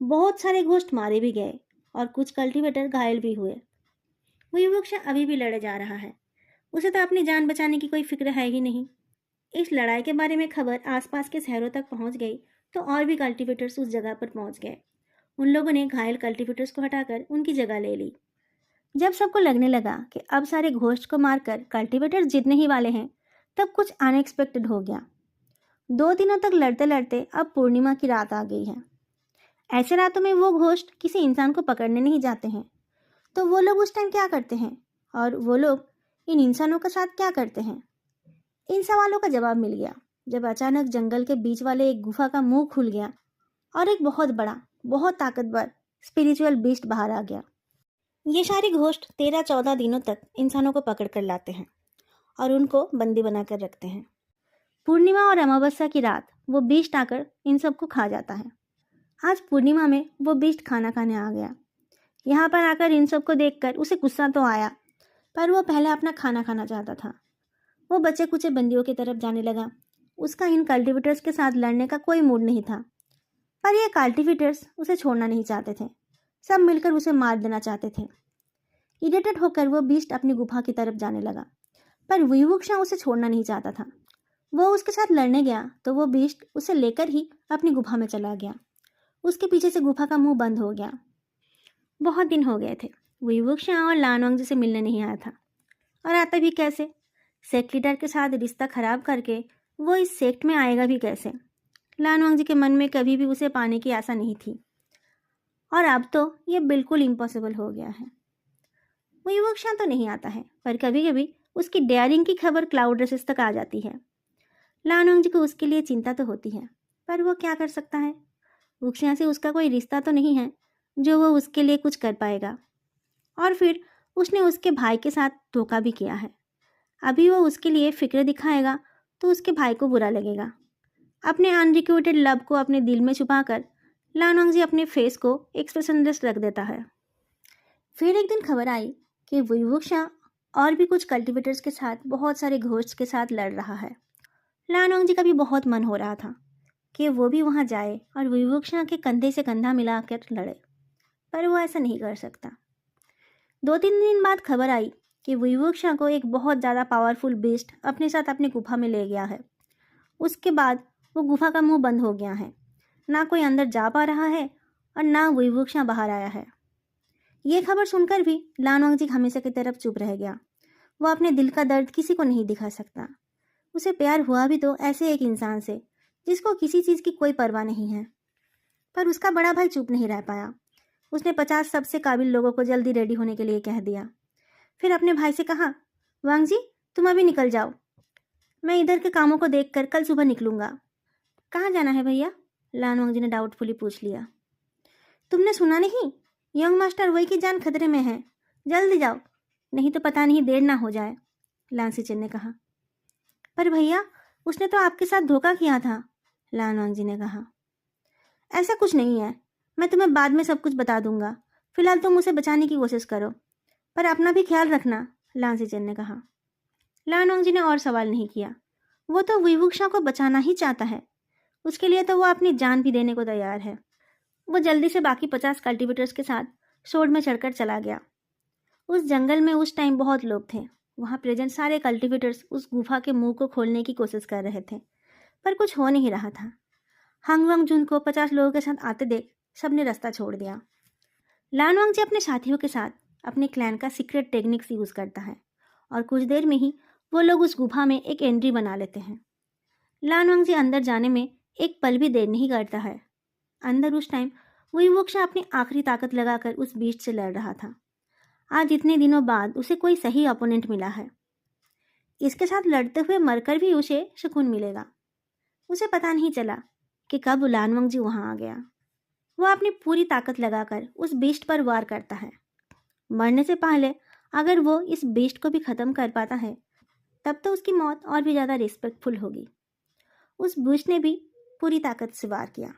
बहुत सारे घोस्ट मारे भी गए और कुछ कल्टीवेटर घायल भी हुए। वही वृक्ष अभी भी लड़े जा रहा है। उसे तो अपनी जान बचाने की कोई फिक्र है ही नहीं। इस लड़ाई के बारे में खबर आसपास के शहरों तक पहुंच गई तो और भी कल्टीवेटर्स उस जगह पर पहुंच गए। उन लोगों ने घायल कल्टीवेटर्स को हटाकर उनकी जगह ले ली। जब सबको लगने लगा कि अब सारे घोस्ट को मारकर कल्टीवेटर्स जीतने ही वाले हैं, तब कुछ अनएक्सपेक्टेड हो गया। 2 दिनों तक लड़ते लड़ते अब पूर्णिमा की रात आ गई है। ऐसे रातों में वो घोस्ट किसी इंसान को पकड़ने नहीं जाते हैं, तो वो लोग उस टाइम क्या करते हैं और वो लोग इन इंसानों के साथ क्या करते हैं? इन सवालों का जवाब मिल गया जब अचानक जंगल के बीच वाले एक गुफा का मुंह खुल गया और एक बहुत बड़ा, बहुत ताकतवर स्पिरिचुअल बीस्ट बाहर आ गया। ये सारे घोस्ट 13-14 दिनों तक इंसानों को पकड़ कर लाते हैं और उनको बंदी बनाकर रखते हैं। पूर्णिमा और अमावस्या की रात वो बीस्ट आकर इन सबको खा जाता है। आज पूर्णिमा में वो बीस्ट खाना खाने आ गया। यहाँ पर आकर इन सबको देखकर उसे गुस्सा तो आया, पर वो पहले अपना खाना खाना चाहता था। वो बचे कुचे बंदियों की तरफ जाने लगा। उसका इन कल्टीवेटर्स के साथ लड़ने का कोई मूड नहीं था, पर ये कल्टीवेटर्स उसे छोड़ना नहीं चाहते थे। सब मिलकर उसे मार देना चाहते थे। इरिटेट होकर वो बीस्ट अपनी गुफा की तरफ जाने लगा, पर विवुक्षा उसे छोड़ना नहीं चाहता था। वो उसके साथ लड़ने गया तो वो बीस्ट उसे लेकर ही अपनी गुफा में चला गया। उसके पीछे से गुफा का मुंह बंद हो गया। बहुत दिन हो गए थे विवुक्षा और लानवांग से मिलने नहीं आया था, और आता भी कैसे? सेक्ट लीडर के साथ रिश्ता खराब करके वो इस सेक्ट में आएगा भी कैसे? लानवांग के मन में कभी भी उसे पाने की आशा नहीं थी, और अब तो ये बिल्कुल इम्पॉसिबल हो गया है। वो युवक्षा तो नहीं आता है, पर कभी कभी उसकी डेयरिंग की खबर क्लाउड रेसेस तक आ जाती है। लानवांग को उसके लिए चिंता तो होती है, पर वो क्या कर सकता है? वुक्शिया से उसका कोई रिश्ता तो नहीं है जो वो उसके लिए कुछ कर पाएगा। और फिर उसने उसके भाई के साथ धोखा भी किया है। अभी वो उसके लिए फिक्र दिखाएगा तो उसके भाई को बुरा लगेगा। अपने अनरिक्रूटेड लव को अपने दिल में छुपाकर लानवांग अपने फेस को एक्सप्रेशनलेस रख देता है। फिर एक दिन खबर आई कि विवुक्षा और भी कुछ कल्टीवेटर्स के साथ बहुत सारे घोस्ट के साथ लड़ रहा है। लानवांग का भी बहुत मन हो रहा था कि वो भी वहाँ जाए और विवुक्षा के कंधे से कंधा मिलाकर लड़े, पर वो ऐसा नहीं कर सकता। 2-3 दिन बाद खबर आई कि विवुक्षा को एक बहुत ज़्यादा पावरफुल बीस्ट अपने साथ अपनी गुफा में ले गया है। उसके बाद वो गुफा का मुंह बंद हो गया है। ना कोई अंदर जा पा रहा है और ना विवुक्षा बाहर आया है। ये खबर सुनकर भी लानवांग हमेशा की तरफ चुप रह गया। वो अपने दिल का दर्द किसी को नहीं दिखा सकता। उसे प्यार हुआ भी तो ऐसे एक इंसान से जिसको किसी चीज़ की कोई परवाह नहीं है। पर उसका बड़ा भाई चुप नहीं रह पाया। उसने 50 सबसे काबिल लोगों को जल्दी रेडी होने के लिए कह दिया। फिर अपने भाई से कहा, वांग जी तुम अभी निकल जाओ, मैं इधर के कामों को देखकर कल सुबह निकलूंगा। कहाँ जाना है भैया? लानवांग ने डाउटफुली पूछ लिया। तुमने सुना नहीं? यंग मास्टर वही की जान खतरे में है, जल्दी जाओ, नहीं तो पता नहीं देर ना हो जाए, लानसीचन ने कहा। पर भैया उसने तो आपके साथ धोखा किया था, लानवांग ने कहा। ऐसा कुछ नहीं है, मैं तुम्हें बाद में सब कुछ बता दूंगा। फिलहाल तुम उसे बचाने की कोशिश करो, पर अपना भी ख्याल रखना, लानसीचन ने कहा। लानवांग ने और सवाल नहीं किया। वो तो विवुक्षा को बचाना ही चाहता है। उसके लिए तो वो अपनी जान भी देने को तैयार है। वो जल्दी से बाकी 50 कल्टीवेटर्स के साथ सोड में चढ़कर चला गया। उस जंगल में उस टाइम बहुत लोग थे। वहाँ प्रेजेंट सारे कल्टीवेटर्स उस गुफा के मुंह को खोलने की कोशिश कर रहे थे, पर कुछ हो नहीं रहा था। हांगवांग जुन को 50 लोगों के साथ आते देख सबने रास्ता छोड़ दिया। लानवांग अपने साथियों के साथ अपने क्लैन का सीक्रेट टेक्निक्स यूज़ करता है और कुछ देर में ही वो लोग उस गुफा में एक एंट्री बना लेते हैं। लानवांग अंदर जाने में एक पल भी देर नहीं करता है। अंदर उस टाइम विवुक्षा अपनी आखिरी ताकत लगाकर उस बीस्ट से लड़ रहा था। आज इतने दिनों बाद उसे कोई सही अपोनेंट मिला है। इसके साथ लड़ते हुए मरकर भी उसे सुकून मिलेगा। उसे पता नहीं चला कि कब लानवंग जी वहां आ गया। वह अपनी पूरी ताकत लगाकर उस बीस्ट पर वार करता है। मरने से पहले अगर वो इस बीस्ट को भी खत्म कर पाता है तब तो उसकी मौत और भी ज़्यादा रिस्पेक्टफुल होगी। उस बीस्ट ने भी पूरी ताकत से वार किया।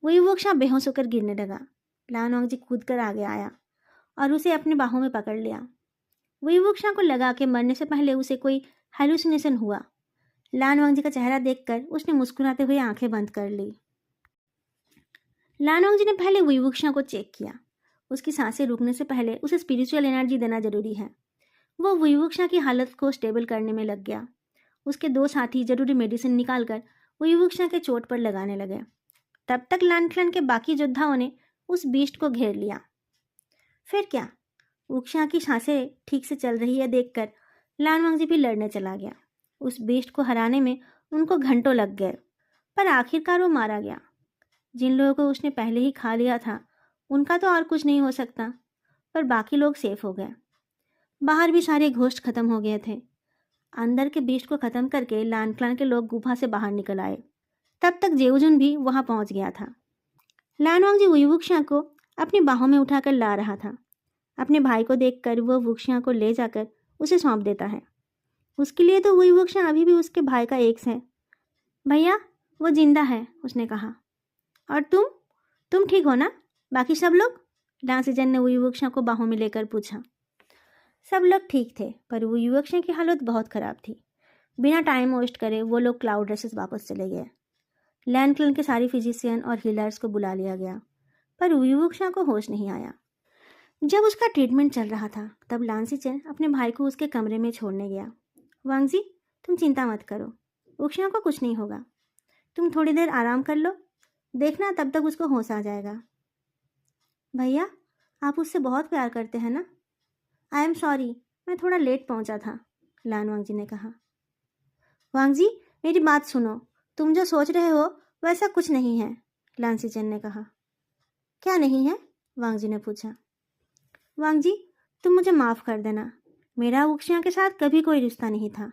वही वुक्शा बेहोश होकर गिरने लगा। लानवंग जी कूद कर आगे आया और उसे अपने बाहों में पकड़ लिया। वही वुक्शा को लगा कि मरने से पहले उसे कोई हेलुसिनेशन हुआ। लानवंग जी का चेहरा देखकर उसने मुस्कुराते हुए आंखें बंद कर ली। लानवंग जी ने पहले वही वुक्शा को चेक किया। उसकी सांसें रुकने से पहले उसे स्पिरिचुअल एनर्जी देना जरूरी है। वो वही वुक्शा की हालत को स्टेबल करने में लग गया। उसके दो साथी जरूरी मेडिसिन निकालकर वही वुक्शा के चोट पर लगाने लगे। तब तक लानक्लन के बाकी योद्धाओं ने उस बीस्ट को घेर लिया। फिर क्या, वुक्शा की सांसें ठीक से चल रही है देखकर लानवंग जी भी लड़ने चला गया। उस बीस्ट को हराने में उनको घंटों लग गए, पर आखिरकार वो मारा गया। जिन लोगों को उसने पहले ही खा लिया था उनका तो और कुछ नहीं हो सकता, पर बाकी लोग सेफ हो गए। बाहर भी सारे घोस्ट खत्म हो गए थे। अंदर के बीस्ट को खत्म करके लानक्लान के लोग गुफा से बाहर निकल आए। तब तक जेउजुन भी वहां पहुंच गया था। लानवांग जी वुई वुक्शा को अपनी बाहों में उठाकर ला रहा था। अपने भाई को देखकर वह वुक्शा को ले जाकर उसे सौंप देता है। उसके लिए तो वुई वुक्शा अभी भी उसके भाई का एक्स है। भैया, वो जिंदा है, उसने कहा। और तुम ठीक हो ना? बाकी सब लोग? डांसीजन ने वुई वुक्शा को बाहों में लेकर पूछा। सब लोग ठीक थे, पर वुई वुक्शा की हालत बहुत खराब थी। बिना टाइम वेस्ट करे वो लोग क्लाउड रेसेस वापस चले गए। लैंडक्लन के सारे फिजिशियन और हीलर्स को बुला लिया गया, पर वुई वुक्शा को होश नहीं आया। जब उसका ट्रीटमेंट चल रहा था तब लांसीचेन अपने भाई को उसके कमरे में छोड़ने गया। वांगजी, तुम चिंता मत करो, वुक्शा को कुछ नहीं होगा। तुम थोड़ी देर आराम कर लो, देखना तब तक उसको होश आ जाएगा। भैया, आप उससे बहुत प्यार करते हैं ना? आई एम सॉरी, मैं थोड़ा लेट पहुंचा था, लानवांग जी ने कहा। वांगजी, मेरी बात सुनो, तुम जो सोच रहे हो वैसा कुछ नहीं है, लांसीचेन ने कहा। क्या नहीं है? वांगजी ने पूछा। वांगजी, तुम मुझे माफ़ कर देना। मेरा वुक्शिया के साथ कभी कोई रिश्ता नहीं था।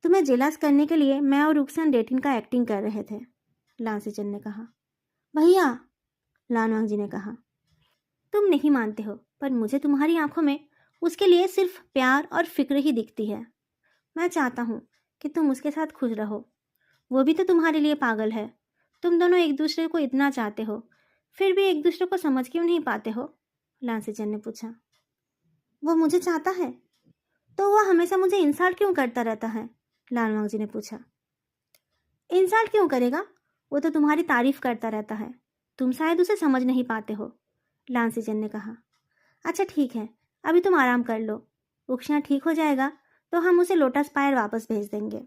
तुम्हें जेलस करने के लिए मैं और रुक्सन डेटिन का एक्टिंग कर रहे थे, लांसीचेन ने कहा। भैया, लानवांग जी ने कहा, तुम नहीं मानते हो, पर मुझे तुम्हारी आंखों में उसके लिए सिर्फ प्यार और फिक्र ही दिखती है। मैं चाहता हूँ कि तुम उसके साथ खुश रहो। वो भी तो तुम्हारे लिए पागल है। तुम दोनों एक दूसरे को इतना चाहते हो, फिर भी एक दूसरे को समझ क्यों नहीं पाते हो? लांसीचेन ने पूछा। वो मुझे चाहता है तो वह हमेशा मुझे इंसल्ट क्यों करता रहता है? लानवांग जी ने पूछा। इंसल्ट क्यों करेगा? वो तो तुम्हारी तारीफ करता रहता है। तुम शायद उसे समझ नहीं पाते हो, लांसीचेन ने कहा। अच्छा ठीक है, अभी तुम आराम कर लो। वुक्शिया ठीक हो जाएगा तो हम उसे लोटस पायर वापस भेज देंगे।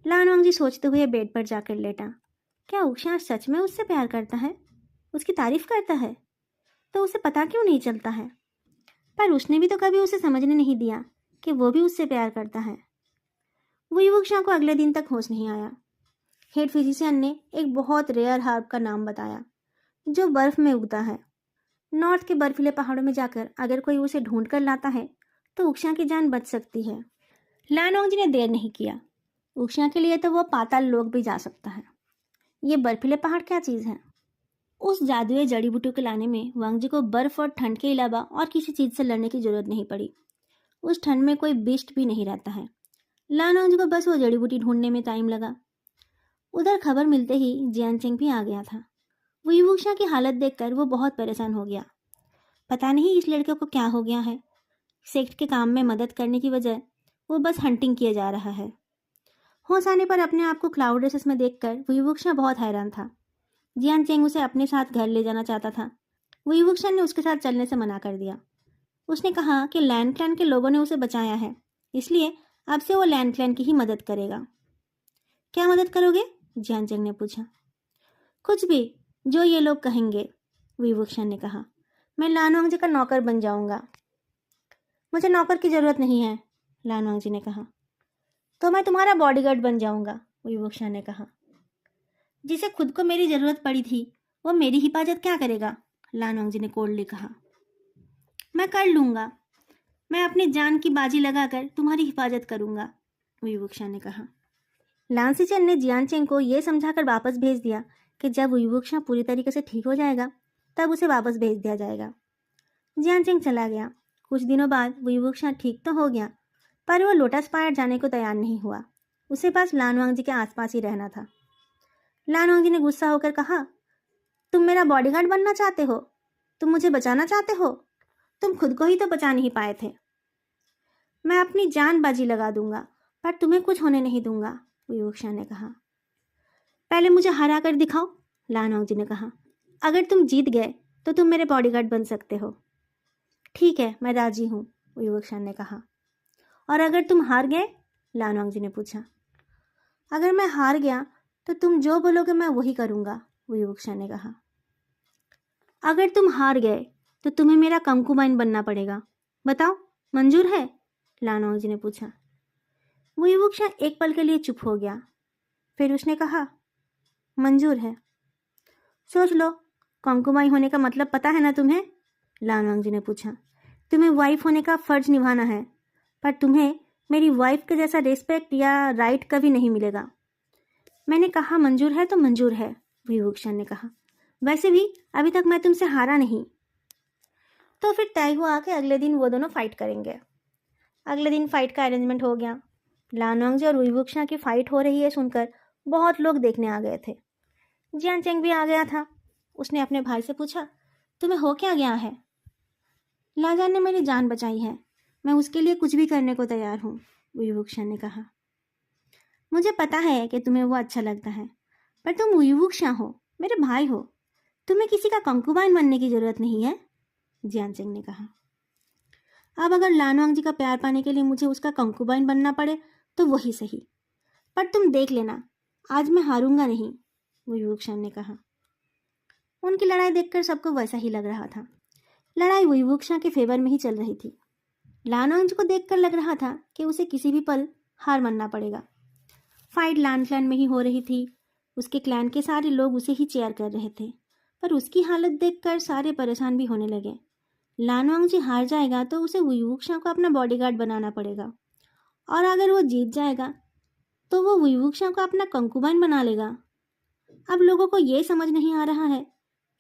लानवांग जी सोचते हुए बेड पर जाकर लेटा। क्या वुक्शिया सच में उससे प्यार करता है? उसकी तारीफ करता है? तो उसे पता क्यों नहीं चलता है? पर उसने भी तो कभी उसे समझने नहीं दिया कि वो भी उससे प्यार करता है। वही वुक्शिया को अगले दिन तक होश नहीं आया। हेड फिजिशियन ने एक बहुत रेयर हर्ब का नाम बताया जो बर्फ में उगता है। नॉर्थ के बर्फीले पहाड़ों में जाकर अगर कोई उसे ढूंढ कर लाता है तो वुक्शिया की जान बच सकती है। लानवांग जी ने देर नहीं किया। वुक्शिया के लिए तो वो पाताल लोक भी जा सकता है। ये बर्फीले पहाड़ क्या चीज़ है? उस जादुई जड़ी बूटियों के लाने में वांग जी को बर्फ और ठंड के अलावा और किसी चीज़ से लड़ने की जरूरत नहीं पड़ी। उस ठंड में कोई बिस्ट भी नहीं रहता है। लानवांग जी को बस वो जड़ी बूटी ढूंढने में टाइम लगा। उधर खबर मिलते ही जियानचेंग भी आ गया था। वुई वुक्शा की हालत देखकर वो बहुत परेशान हो गया। पता नहीं इस लड़के को क्या हो गया है। सेक्ट के काम में मदद करने की बजाय वो बस हंटिंग किए जा रहा है। होश आने पर अपने आप को क्लाउड रेसेस में देखकर वुई वुक्शा बहुत हैरान था। जियानचेंग उसे अपने साथ घर ले जाना चाहता था। वुई वुक्शा ने उसके साथ चलने से मना कर दिया। उसने कहा कि लैंड क्लैन के लोगों ने उसे बचाया है, इसलिए अब से वो लैंड क्लैन की ही मदद करेगा। क्या मदद करोगे? जियानचेंग ने पूछा। कुछ भी, जो ये लोग कहेंगे, वुई वुक्शा ने कहा। मैं लानवांग जी का नौकर बन जाऊंगा। मुझे नौकर की जरूरत नहीं है, लानवांग जी ने कहा। तो मैं तुम्हारा बॉडीगार्ड बन जाऊंगा, वुई वुक्शा ने कहा। जिसे खुद को मेरी जरूरत पड़ी थी वो मेरी हिफाजत क्या करेगा? लानवांग जी ने कोल्डली कहा। मैं कर लूंगा। मैं अपनी जान की बाजी लगाकर तुम्हारी हिफाजत करूंगा, वुईवुक्शा ने कहा। लांसीचन ने जियानचेंग को यह समझाकर वापस भेज दिया कि जब वुईवुक्शा पूरी तरीके से ठीक हो जाएगा तब उसे वापस भेज दिया जाएगा। जियानचेंग चला गया। कुछ दिनों बाद वुईवुक्शा ठीक तो हो गया, पर वो लोटस पहाड़ जाने को तैयार नहीं हुआ। उसे बस लानवांग जी के आसपास ही रहना था। लानवांग जी ने गुस्सा होकर कहा, तुम मेरा बॉडीगार्ड बनना चाहते हो? तुम मुझे बचाना चाहते हो? तुम खुद को ही तो बचा नहीं पाए थे। मैं अपनी जान बाजी लगा दूंगा, पर तुम्हें कुछ होने नहीं दूंगा, वुईवुक्शा ने कहा। पहले मुझे हरा कर दिखाओ, लानवांग जी ने कहा। अगर तुम जीत गए तो तुम मेरे बॉडीगार्ड बन सकते हो। ठीक है, मैं राजी हूँ, वुईवुक्शा ने कहा। और अगर तुम हार गए? लानवांग जी ने पूछा। अगर मैं हार गया तो तुम जो बोलोगे मैं वही करूँगा, वुईवुक्शा ने कहा। अगर तुम हार गए तो तुम्हें मेरा कंकुबाइन बनना पड़ेगा। बताओ, मंजूर है? लानवांग जी ने पूछा। वुईवुक्शा एक पल के लिए चुप हो गया। फिर उसने कहा, मंजूर है। सोच लो, कंकुबाइन होने का मतलब पता है ना तुम्हें? लानवांग जी ने पूछा। तुम्हें वाइफ होने का फर्ज निभाना है, पर तुम्हें मेरी वाइफ के जैसा रिस्पेक्ट या राइट कभी नहीं मिलेगा। मैंने कहा मंजूर है तो मंजूर है, वुईवुक्शा ने कहा। वैसे भी अभी तक मैं तुमसे हारा नहीं। तो फिर तय हुआ कि अगले दिन वो दोनों फाइट करेंगे। अगले दिन फाइट का अरेंजमेंट हो गया। लानवांग जी और वुईवुक्शा की फाइट हो रही है सुनकर बहुत लोग देखने आ गए थे। जियानचेंग भी आ गया था। उसने अपने भाई से पूछा, तुम्हें हो क्या गया है? लाजान ने मेरी जान बचाई है, मैं उसके लिए कुछ भी करने को तैयार हूँ, वुईवुक्शा ने कहा। मुझे पता है कि तुम्हें वो अच्छा लगता है, पर तुम वुईवुक्शा हो, मेरे भाई हो। तुम्हें किसी का कंकुबाइन बनने की जरूरत नहीं है, जियानचेंग ने कहा। अब अगर लानवांग जी का प्यार पाने के लिए मुझे उसका कंकुबाइन बनना पड़े तो वही सही, पर तुम देख लेना, आज मैं हारूंगा नहीं, वुईवुक्शा ने कहा। उनकी लड़ाई देखकर सबको वैसा ही लग रहा था। लड़ाई वुईवुक्शा के फेवर में ही चल रही थी। लानवांग जी को देखकर लग रहा था कि उसे किसी भी पल हार मानना पड़ेगा। फाइट लान क्लैन में ही हो रही थी। उसके क्लैन के सारे लोग उसे ही चेयर कर रहे थे, पर उसकी हालत देखकर सारे परेशान भी होने लगे। लानवांग जी हार जाएगा तो उसे वुईवुक्शा को अपना बॉडीगार्ड बनाना पड़ेगा, और अगर वो जीत जाएगा तो वो वुईवुक्शा को अपना कंकुबाइन बना लेगा। अब लोगों को ये समझ नहीं आ रहा है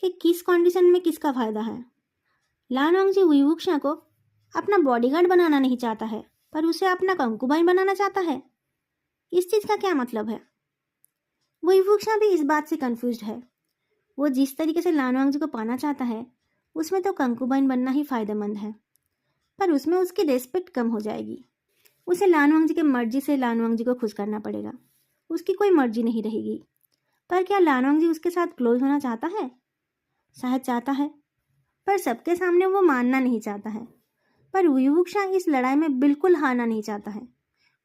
कि किस कंडीशन में किसका फायदा है। लानवांग जी वुईवुक्शा को अपना बॉडीगार्ड बनाना नहीं चाहता है, पर उसे अपना कंकुबाइन बनाना चाहता है। इस चीज़ का क्या मतलब है? वुईवुक्शा भी इस बात से कंफ्यूज्ड है। वो जिस तरीके से लानवांग जी को पाना चाहता है उसमें तो कंकुबाइन बनना ही फायदेमंद है, पर उसमें उसकी रेस्पेक्ट कम हो जाएगी। उसे लानवांग जी की मर्जी से लानवांग जी को खुश करना पड़ेगा। उसकी कोई मर्जी नहीं रहेगी। पर क्या लानवांग जी उसके साथ क्लोज होना चाहता है? शायद चाहता है, पर सबके सामने वो मानना नहीं चाहता है। पर वुईवुक्शा इस लड़ाई में बिल्कुल हारना नहीं चाहता है।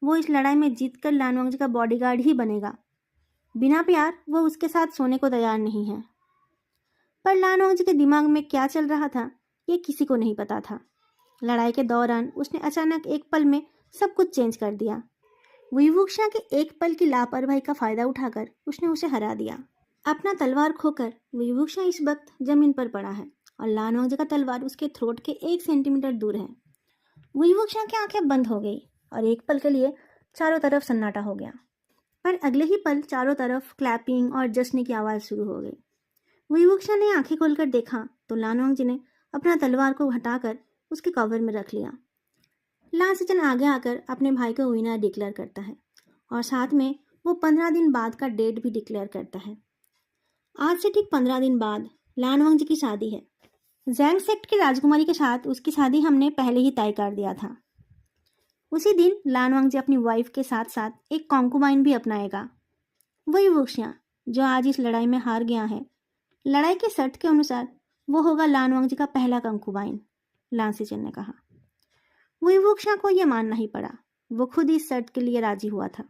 वो इस लड़ाई में जीतकर लानवांग जी का बॉडीगार्ड ही बनेगा। बिना प्यार वो उसके साथ सोने को तैयार नहीं है। पर लानवांग जी के दिमाग में क्या चल रहा था ये किसी को नहीं पता था। लड़ाई के दौरान उसने अचानक एक पल में सब कुछ चेंज कर दिया। वुईवुक्शा के एक पल की लापरवाही का फायदा उठाकर उसने उसे हरा दिया। अपना तलवार खोकर वुईवुक्शा इस वक्त जमीन पर पड़ा है और लानवांग जी का तलवार उसके थ्रोट के 1 सेंटीमीटर दूर है। वुईवुक्शा की आंखें बंद हो गई और एक पल के लिए चारों तरफ सन्नाटा हो गया। पर अगले ही पल चारों तरफ क्लैपिंग और जश्न की आवाज़ शुरू हो गई। वुईवुक्शा ने आंखें खोलकर देखा तो लानवांग जी ने अपना तलवार को हटाकर उसके कवर में रख लिया। लांसीचन आगे आकर अपने भाई को विनर डिक्लेयर करता है और साथ में वो 15 दिन बाद का डेट भी डिक्लेयर करता है। आज से ठीक 15 दिन बाद लानवांग जी की शादी है। जैंग सेक्ट की राजकुमारी के साथ उसकी शादी हमने पहले ही तय कर दिया था। उसी दिन लानवांग जी अपनी वाइफ के साथ साथ एक कॉन्कुबाइन भी अपनाएगा। वुईवुक्शा जो आज इस लड़ाई में हार गया है, लड़ाई के शर्त के अनुसार वो होगा लानवांग जी का पहला कंकुबाइन, लांसीचन ने कहा। वुईवुक्शा को यह मानना ही पड़ा। वो खुद इस शर्त के लिए राजी हुआ था।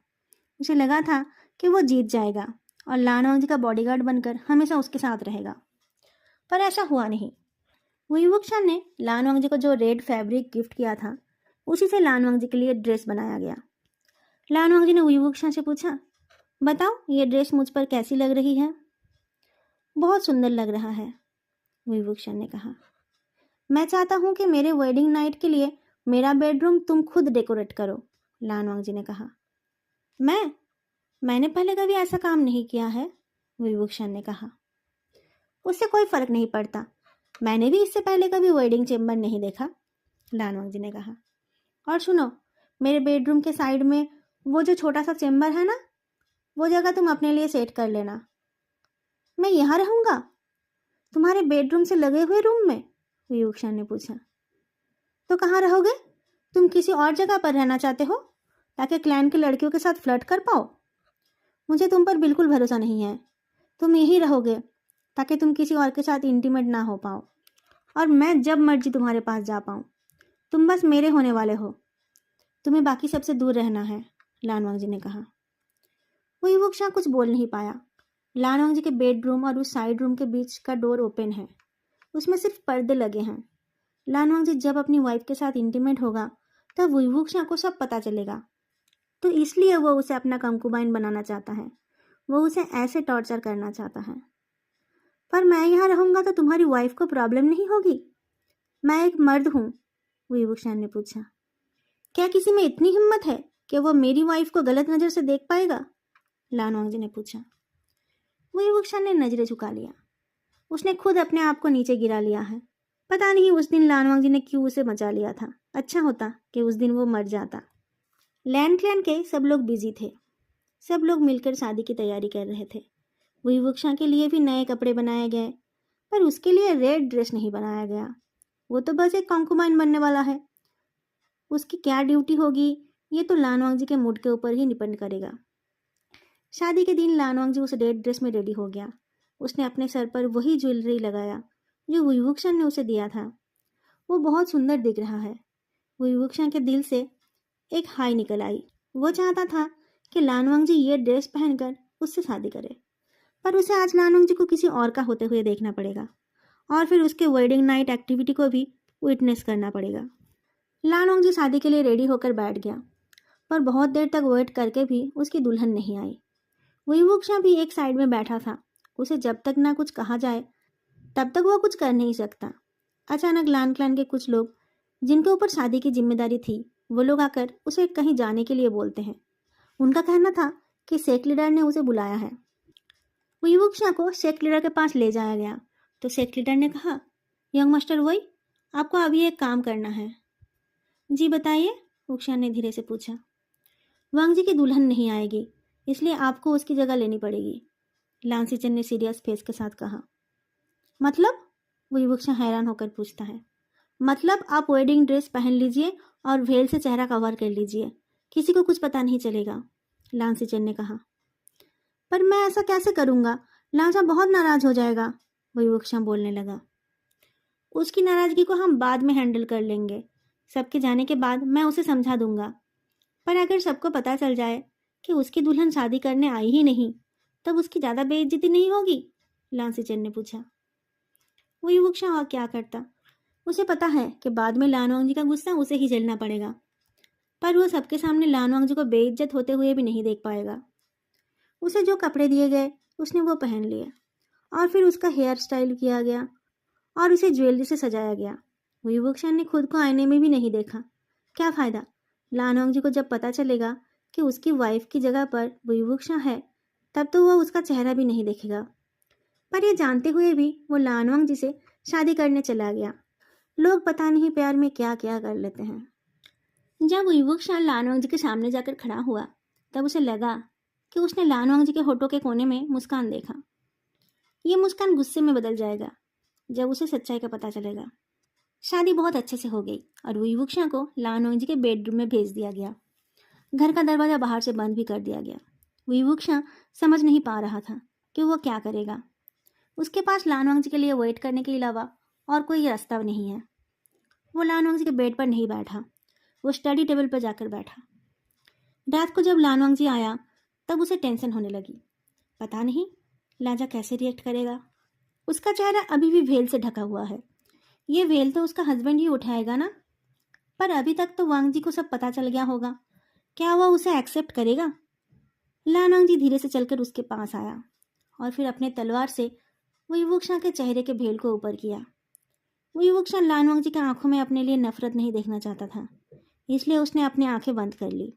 उसे लगा था कि वो जीत जाएगा और लानवांग जी का बॉडीगार्ड बनकर हमेशा उसके साथ रहेगा, पर ऐसा हुआ नहीं। वुईवुक्शा ने लानवांग जी को जो रेड फैब्रिक गिफ्ट किया था उसी से लानवांग जी के लिए ड्रेस बनाया गया। लानवांग जी ने वुईवुक्शा से पूछा, बताओ ये ड्रेस मुझ पर कैसी लग रही है? बहुत सुंदर लग रहा है, वुईवुक्शा ने कहा। मैं चाहता हूँ कि मेरे वेडिंग नाइट के लिए मेरा बेडरूम तुम खुद डेकोरेट करो, लानवांग जी ने कहा। मैंने पहले कभी ऐसा काम नहीं किया है, विभूषण ने कहा। उससे कोई फर्क नहीं पड़ता, मैंने भी इससे पहले कभी वेडिंग चेम्बर नहीं देखा, लानवांग जी ने कहा। और सुनो, मेरे बेडरूम के साइड में वो जो छोटा सा चेम्बर है ना, वो जगह तुम अपने लिए सेट कर लेना। मैं यहाँ रहूँगा, तुम्हारे बेडरूम से लगे हुए रूम में, विभूषण ने पूछा। तो कहाँ रहोगे? तुम किसी और जगह पर रहना चाहते हो ताकि क्लैन की लड़कियों के साथ फ्लर्ट कर पाओ? मुझे तुम पर बिल्कुल भरोसा नहीं है। तुम यहीं रहोगे ताकि तुम किसी और के साथ इंटीमेट ना हो पाओ, और मैं जब मर्जी तुम्हारे पास जा पाऊँ। तुम बस मेरे होने वाले हो, तुम्हें बाकी सबसे दूर रहना है, लानवांग जी ने कहा। वो युवक कुछ बोल नहीं पाया। लानवांग जी के बेडरूम और उस साइड रूम के बीच का डोर ओपन है, उसमें सिर्फ पर्दे लगे हैं। लानवांग जी जब अपनी वाइफ के साथ इंटीमेट होगा तब विभूषा को सब पता चलेगा, तो इसलिए वो उसे अपना कंकुबाइन बनाना चाहता है। वो उसे ऐसे टॉर्चर करना चाहता है। पर मैं यहाँ रहूँगा तो तुम्हारी वाइफ को प्रॉब्लम नहीं होगी? मैं एक मर्द हूँ, विभूषण ने पूछा। क्या किसी में इतनी हिम्मत है कि वो मेरी वाइफ को गलत नज़र से देख पाएगा? लानवांग जी ने पूछा। विभूषण ने नजरें झुका लिया। उसने खुद अपने आप को नीचे गिरा लिया है। पता नहीं उस दिन लानवांग जी ने क्यों उसे बचा लिया था। अच्छा होता कि उस दिन वो मर जाता। लैंड क्लैन के सब लोग बिजी थे। सब लोग मिलकर शादी की तैयारी कर रहे थे। विभूषा के लिए भी नए कपड़े बनाए गए, पर उसके लिए रेड ड्रेस नहीं बनाया गया। वो तो बस एक कॉन्कुबाइन बनने वाला है। उसकी क्या ड्यूटी होगी ये तो लानवांग जी के मूड के ऊपर ही डिपेंड करेगा। शादी के दिन लानवांग जी उस रेड ड्रेस में रेडी हो गया। उसने अपने सर पर वही ज्वेलरी लगाया जो विभूषण ने उसे दिया था। वो बहुत सुंदर दिख रहा है। विभूषण के दिल से एक हाई निकल आई। वो चाहता था कि लानवांग जी ये ड्रेस पहनकर उससे शादी करे, पर उसे आज लानवांग जी को किसी और का होते हुए देखना पड़ेगा, और फिर उसके वेडिंग नाइट एक्टिविटी को भी विटनेस करना पड़ेगा। लानवांग जी शादी के लिए रेडी होकर बैठ गया, पर बहुत देर तक वेट करके भी उसकी दुल्हन नहीं आई। विभूषण भी एक साइड में बैठा था। उसे जब तक ना कुछ कहा जाए तब तक वो कुछ कर नहीं सकता। अचानक लान क्लैन के कुछ लोग, जिनके ऊपर शादी की जिम्मेदारी थी, वो लोग आकर उसे कहीं जाने के लिए बोलते हैं। उनका कहना था कि सेक लीडर ने उसे बुलाया है। विभूषण को सेक लीडर के पास ले जाया गया तो सेक लीडर ने कहा, यंग मास्टर वही, आपको अभी एक काम करना है। जी बताइए, वुक्शा ने धीरे से पूछा। वांग जी की दुल्हन नहीं आएगी, इसलिए आपको उसकी जगह लेनी पड़ेगी, लांसीचन ने सीरियस फेस के साथ कहा। मतलब? विभूषण हैरान होकर पूछता है। मतलब आप वेडिंग ड्रेस पहन लीजिए और वेल से चेहरा कवर कर लीजिए, किसी को कुछ पता नहीं चलेगा, लांसीचन ने कहा। पर मैं ऐसा कैसे करूंगा? लांसा बहुत नाराज हो जाएगा, विभूषण बोलने लगा। उसकी नाराजगी को हम बाद में हैंडल कर लेंगे। सबके जाने के बाद मैं उसे समझा दूंगा। पर अगर सबको पता चल जाए कि उसकी दुल्हन शादी करने आई ही नहीं, तब उसकी ज़्यादा बेइज्जती नहीं होगी, लांसीचन ने पूछा। वो युवक और क्या करता? उसे पता है कि बाद में लानवांग जी का गुस्सा उसे ही झेलना पड़ेगा, पर वो सबके सामने लानवांग जी को बेइज्जत होते हुए भी नहीं देख पाएगा। उसे जो कपड़े दिए गए उसने वो पहन लिए, और फिर उसका हेयर स्टाइल किया गया और उसे ज्वेलरी से सजाया गया। विभूषण ने खुद को आईने में भी नहीं देखा। क्या फ़ायदा? लानवांग जी को जब पता चलेगा कि उसकी वाइफ की जगह पर विभूषण है, तब तो वह उसका चेहरा भी नहीं देखेगा। पर यह जानते हुए भी वो लानवांग जी से शादी करने चला गया। लोग पता नहीं प्यार में क्या क्या कर लेते हैं। जब विभूषण लानवांग जी के सामने जाकर खड़ा हुआ, तब उसे लगा कि उसने लानवांग जी के होठों के कोने में मुस्कान देखा। ये मुस्कान गुस्से में बदल जाएगा जब उसे सच्चाई का पता चलेगा। शादी बहुत अच्छे से हो गई और विभूषण को लानवांग जी के बेडरूम में भेज दिया गया। घर का दरवाज़ा बाहर से बंद भी कर दिया गया। विभूषण समझ नहीं पा रहा था कि वो क्या करेगा। उसके पास लानवांग जी के लिए वेट करने के अलावा और कोई रास्ता नहीं है। वो लानवांग जी के बेड पर नहीं बैठा, वो स्टडी टेबल पर जाकर बैठा। रात को जब लानवांग जी आया तब उसे टेंशन होने लगी। पता नहीं लाजा कैसे रिएक्ट करेगा। उसका चेहरा अभी भी वेल से ढका हुआ है। ये वेल तो उसका हस्बैंड ही उठाएगा ना। पर अभी तक तो वांग जी को सब पता चल गया होगा। क्या वह उसे एक्सेप्ट करेगा? लानवांग जी धीरे से चलकर उसके पास आया और फिर अपने तलवार से विभूषण के चेहरे के भेल को ऊपर किया। विभूषण लानवांग जी की आंखों में अपने लिए नफरत नहीं देखना चाहता था, इसलिए उसने अपनी आंखें बंद कर ली।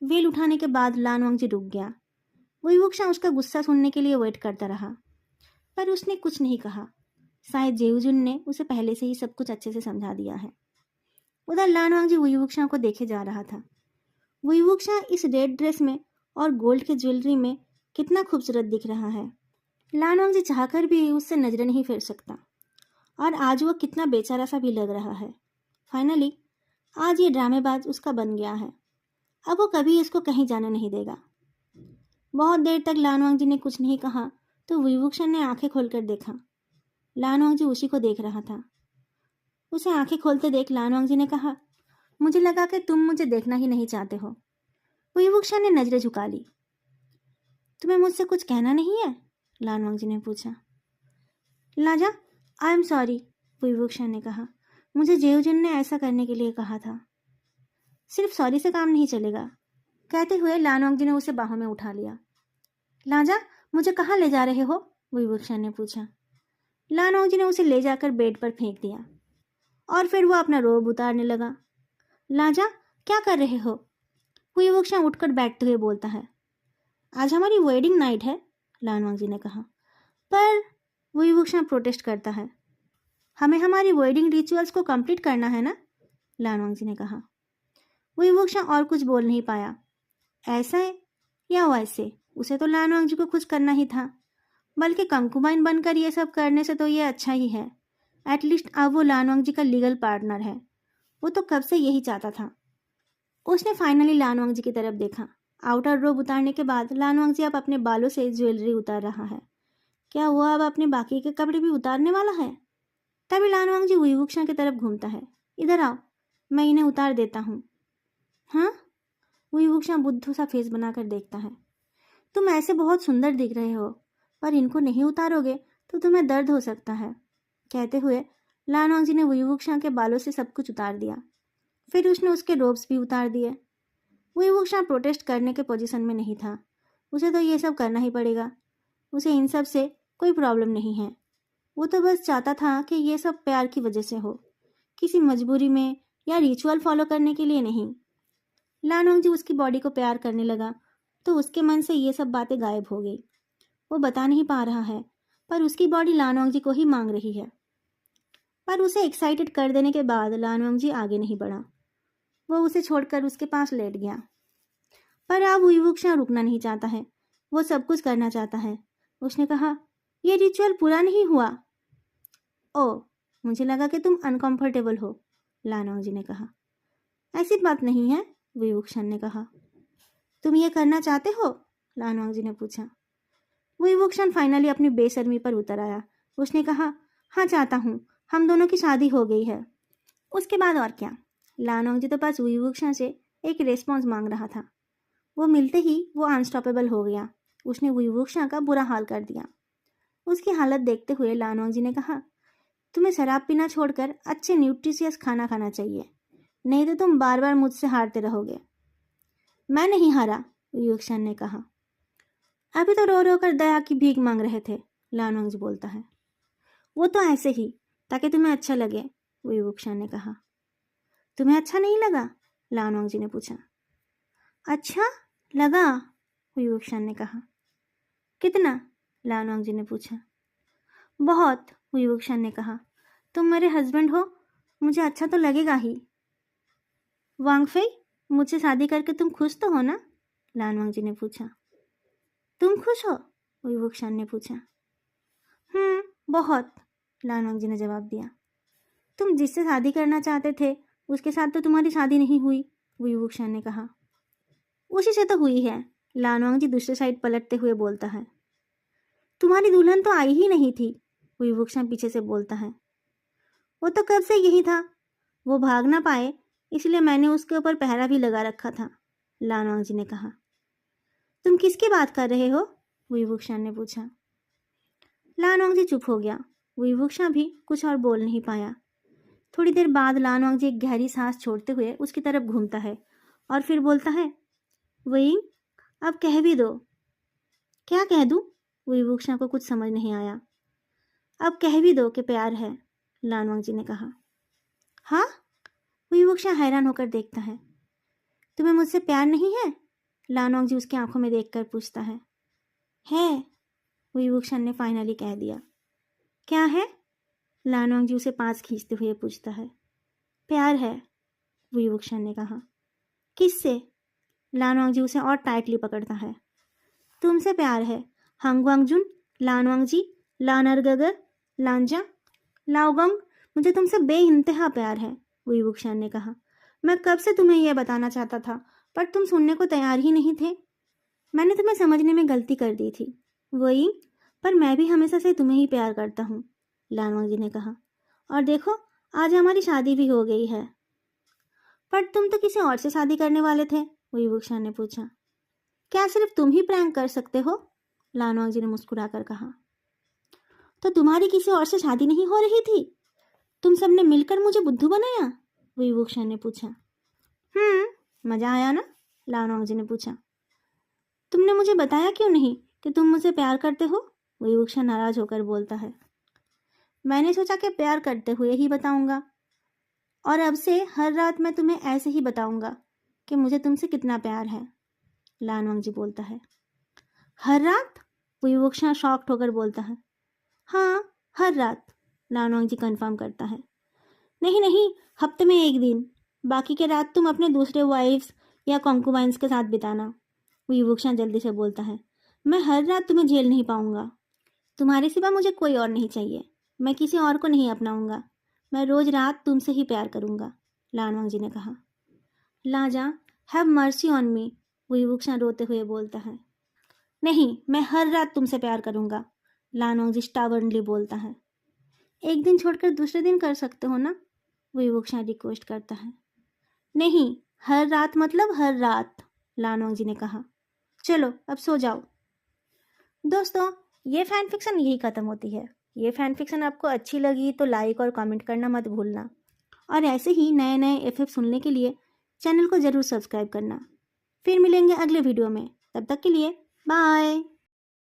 वेल उठाने के बाद लानवांग जी रुक गया। वुईवुक्शा उसका गुस्सा सुनने के लिए वेट करता रहा, पर उसने कुछ नहीं कहा। शायद जेऊजुन ने उसे पहले से ही सब कुछ अच्छे से समझा दिया है। उधर लानवांग जी वुईवुक्शा को देखे जा रहा था। वुईवुक्शा इस रेड ड्रेस में और गोल्ड के ज्वेलरी में कितना खूबसूरत दिख रहा है। लानवांग जी चाहकर भी उससे नजरें नहीं फेर सकता, और आज वो कितना बेचारा सा भी लग रहा है। फाइनली आज ये ड्रामेबाज उसका बन गया है। अब वो कभी इसको कहीं जाने नहीं देगा। बहुत देर तक लानवांग जी ने कुछ नहीं कहा तो वुईवुक्शा ने आंखें खोलकर देखा। लानवांग जी उसी को देख रहा था। उसे आंखें खोलते देख लानवांग जी ने कहा, मुझे लगा कि तुम मुझे देखना ही नहीं चाहते हो। वुईवुक्शा ने नजरें झुका ली। तुम्हें मुझसे कुछ कहना नहीं है? लानवांग जी ने पूछा। लाजा, आई एम सॉरी, वुईवुक्शा ने कहा। मुझे जेऊजुन ने ऐसा करने के लिए कहा था। सिर्फ सॉरी से काम नहीं चलेगा, कहते हुए लानवांग जी ने उसे बाहों में उठा लिया। लाजा, मुझे कहाँ ले जा रहे हो? वुईवुक्शा ने पूछा। लानवांग जी ने उसे ले जाकर बेड पर फेंक दिया और फिर वो अपना रोब उतारने लगा। लाजा, क्या कर रहे हो? वुईवुक्शा उठकर बैठते हुए बोलता है। आज हमारी वेडिंग नाइट है, लानवांग जी ने कहा। पर वुईवुक्शा प्रोटेस्ट करता है। हमें हमारी वेडिंग रिचुअल्स को कंप्लीट करना है ना, लानवांग जी ने कहा। वुईवुक्शा और कुछ बोल नहीं पाया। ऐसा है या वैसे, उसे तो लानवांग जी को कुछ करना ही था, बल्कि कंकुबाइन बनकर ये सब करने से तो ये अच्छा ही है। एटलीस्ट अब वो लानवांग जी का लीगल पार्टनर है। वो तो कब से यही चाहता था। उसने फाइनली लानवांग जी की तरफ देखा। आउटर रोब उतारने के बाद लानवांग जी अब अपने बालों से ज्वेलरी उतार रहा है। क्या वो अब अपने बाकी के कपड़े भी उतारने वाला है? तभी लानवांग जी वुईवुक्शा की तरफ घूमता है। इधर आओ, मैं इन्हें उतार देता हूँ। हाँ? वुईवुक्शा बुद्धू सा फेस बनाकर देखता है। तुम ऐसे बहुत सुंदर दिख रहे हो, पर इनको नहीं उतारोगे तो तुम्हें दर्द हो सकता है। कहते हुए लानवांग जी ने वुईवुक्शा के बालों से सब कुछ उतार दिया। फिर उसने उसके रोब्स भी उतार दिए। वुईवुक्शा प्रोटेस्ट करने के पोजीशन में नहीं था। उसे तो ये सब करना ही पड़ेगा। उसे इन सब से कोई प्रॉब्लम नहीं है। वो तो बस चाहता था कि ये सब प्यार की वजह से हो, किसी मजबूरी में या रिचुअल फॉलो करने के लिए नहीं। लानवांग जी उसकी बॉडी को प्यार करने लगा तो उसके मन से ये सब बातें गायब हो गई। वो बता नहीं पा रहा है, पर उसकी बॉडी लानवांग जी को ही मांग रही है। पर उसे एक्साइटेड कर देने के बाद लानवांग जी आगे नहीं बढ़ा। वो उसे छोड़कर उसके पास लेट गया। पर अब वुईवुक्शा रुकना नहीं चाहता है। वो सब कुछ करना चाहता है। उसने कहा, यह रिचुअल पूरा नहीं हुआ। ओह, मुझे लगा कि तुम अनकंफर्टेबल हो, लानवांग जी ने कहा। ऐसी बात नहीं है, वुईवुक्शा ने कहा। तुम ये करना चाहते हो? लानवांग जी ने पूछा। वुईवुक्शा फाइनली अपनी बेशर्मी पर उतर आया। उसने कहा, हाँ चाहता हूँ, हम दोनों की शादी हो गई है। उसके बाद और क्या? लानवांग जी तो बस वुईवुक्शा से एक रिस्पॉन्स मांग रहा था। वो मिलते ही वो अनस्टॉपेबल हो गया। उसने वुईवुक्शा का बुरा हाल कर दिया। उसकी हालत देखते हुए लानवांग जी ने कहा, तुम्हें शराब पीना छोड़कर अच्छे न्यूट्रिशियस खाना खाना चाहिए, नहीं तो तुम बार बार मुझसे हारते रहोगे। मैं नहीं हारा, वुईवुक्शा ने कहा। अभी तो रो रो कर दया की भीख मांग रहे थे, लानवांग जी बोलता है। वो तो ऐसे ही, ताकि तुम्हें अच्छा लगे, वुईवुक्शा ने कहा। तुम्हें अच्छा नहीं लगा? लानवांग जी ने पूछा। अच्छा लगा, वुईवुक्शा ने कहा। कितना? लानवांग जी ने पूछा। बहुत, वुईवुक्शा ने कहा। तुम मेरे हस्बैंड हो, मुझे अच्छा तो लगेगा ही। वांगफेई, मुझसे शादी करके तुम खुश तो हो ना? लानवांग जी ने पूछा। तुम खुश हो? वुईवुक्शा ने पूछा। बहुत, लानवांग जी ने जवाब दिया। तुम जिससे शादी करना चाहते थे उसके साथ तो तुम्हारी शादी नहीं हुई, वुईवुक्शा ने कहा। उसी से तो हुई है, लानवांग जी दूसरे साइड पलटते हुए बोलता है। तुम्हारी दुल्हन तो आई ही नहीं थी, वुईवुक्शा पीछे से बोलता है। वो तो कब से यही था, वो भाग ना पाए इसलिए मैंने उसके ऊपर पहरा भी लगा रखा था, लानवांग जी ने कहा। तुम किसकी बात कर रहे हो? वुईवुक्शा ने पूछा। लानवांग जी चुप हो गया। वुईवुक्शा भी कुछ और बोल नहीं पाया। थोड़ी देर बाद लानवांग जी एक गहरी सांस छोड़ते हुए उसकी तरफ घूमता है और फिर बोलता है, वुईंग, अब कह भी दो। क्या कह दूं? वुईवुक्शा को कुछ समझ नहीं आया। अब कह भी दो कि प्यार है, लानवांग जी ने कहा। हाँ? वुईवुक्शा हैरान होकर देखता है। तुम्हें मुझसे प्यार नहीं है? लानोंग जी उसकी आंखों में देखकर पूछता है। वुई वुक्शन ने फाइनली कह दिया। क्या है? लानोंग जी उसे पास खींचते हुए पूछता है। प्यार है, वुई वुक्शन ने कहा। किससे? लानोंग जी उसे और टाइटली पकड़ता है। तुमसे प्यार है, हांगवांगजुन, लानोंग जी, लानरगगर, लांजा, लाओगोंग, मुझे तुमसे बेइंतहा प्यार है, वुई वुक्शन ने कहा। मैं कब से तुम्हें यह बताना चाहता था, पर तुम सुनने को तैयार ही नहीं थे। मैंने तुम्हें समझने में गलती कर दी थी। वही, पर मैं भी हमेशा से तुम्हें ही प्यार करता हूँ, लानोंग जी ने कहा। और देखो, आज हमारी शादी भी हो गई है। पर तुम तो किसी और से शादी करने वाले थे, वुई वुक्शन ने पूछा। क्या सिर्फ तुम ही प्रैंक कर सकते हो? लानोंग जी ने मुस्कुराकर कहा। तो तुम्हारी किसी और से शादी नहीं हो रही थी? तुम सबने मिलकर मुझे बुद्धू बनाया? वुई वुक्शन ने पूछा। मजा आया ना? लानोंग जी ने पूछा। तुमने मुझे बताया क्यों नहीं कि तुम मुझसे प्यार करते हो? वुई वुक्शन नाराज होकर बोलता है। मैंने सोचा कि प्यार करते हुए ही बताऊंगा, और अब से हर रात मैं तुम्हें ऐसे ही बताऊंगा कि मुझे तुमसे कितना प्यार है, लानोंग जी बोलता है। हर रात? वुई वुक्शन शॉक्ड होकर बोलता है। हाँ, हर रात, लानोंग जी कंफर्म करता है। नहीं, हफ्ते में एक दिन। बाकी के रात तुम अपने दूसरे वाइफ्स या कॉन्कुबाइंस के साथ बिताना, वुई वुक्शन जल्दी से बोलता है। मैं हर रात तुम्हें झेल नहीं पाऊंगा। तुम्हारे सिवा मुझे कोई और नहीं चाहिए। मैं किसी और को नहीं अपनाऊंगा। मैं रोज रात तुमसे ही प्यार करूंगा, लानोंग जी ने कहा। लाजा, हैव मर्सी ऑन मी, वुई वुक्शन रोते हुए बोलता है। नहीं, मैं हर रात तुमसे प्यार करूंगा, लानोंग जी स्टाबर्नली बोलता है। एक दिन छोड़कर दूसरे दिन कर सकते हो ना, वुई वुक्शन रिक्वेस्ट करता है। नहीं, हर रात मतलब हर रात, लानोंग जी ने कहा। चलो अब सो जाओ। दोस्तों, ये फैन फिक्शन यही ख़त्म होती है। ये फैन फिक्शन आपको अच्छी लगी तो लाइक और कमेंट करना मत भूलना, और ऐसे ही नए नए एफएफ सुनने के लिए चैनल को ज़रूर सब्सक्राइब करना। फिर मिलेंगे अगले वीडियो में, तब तक के लिए बाय।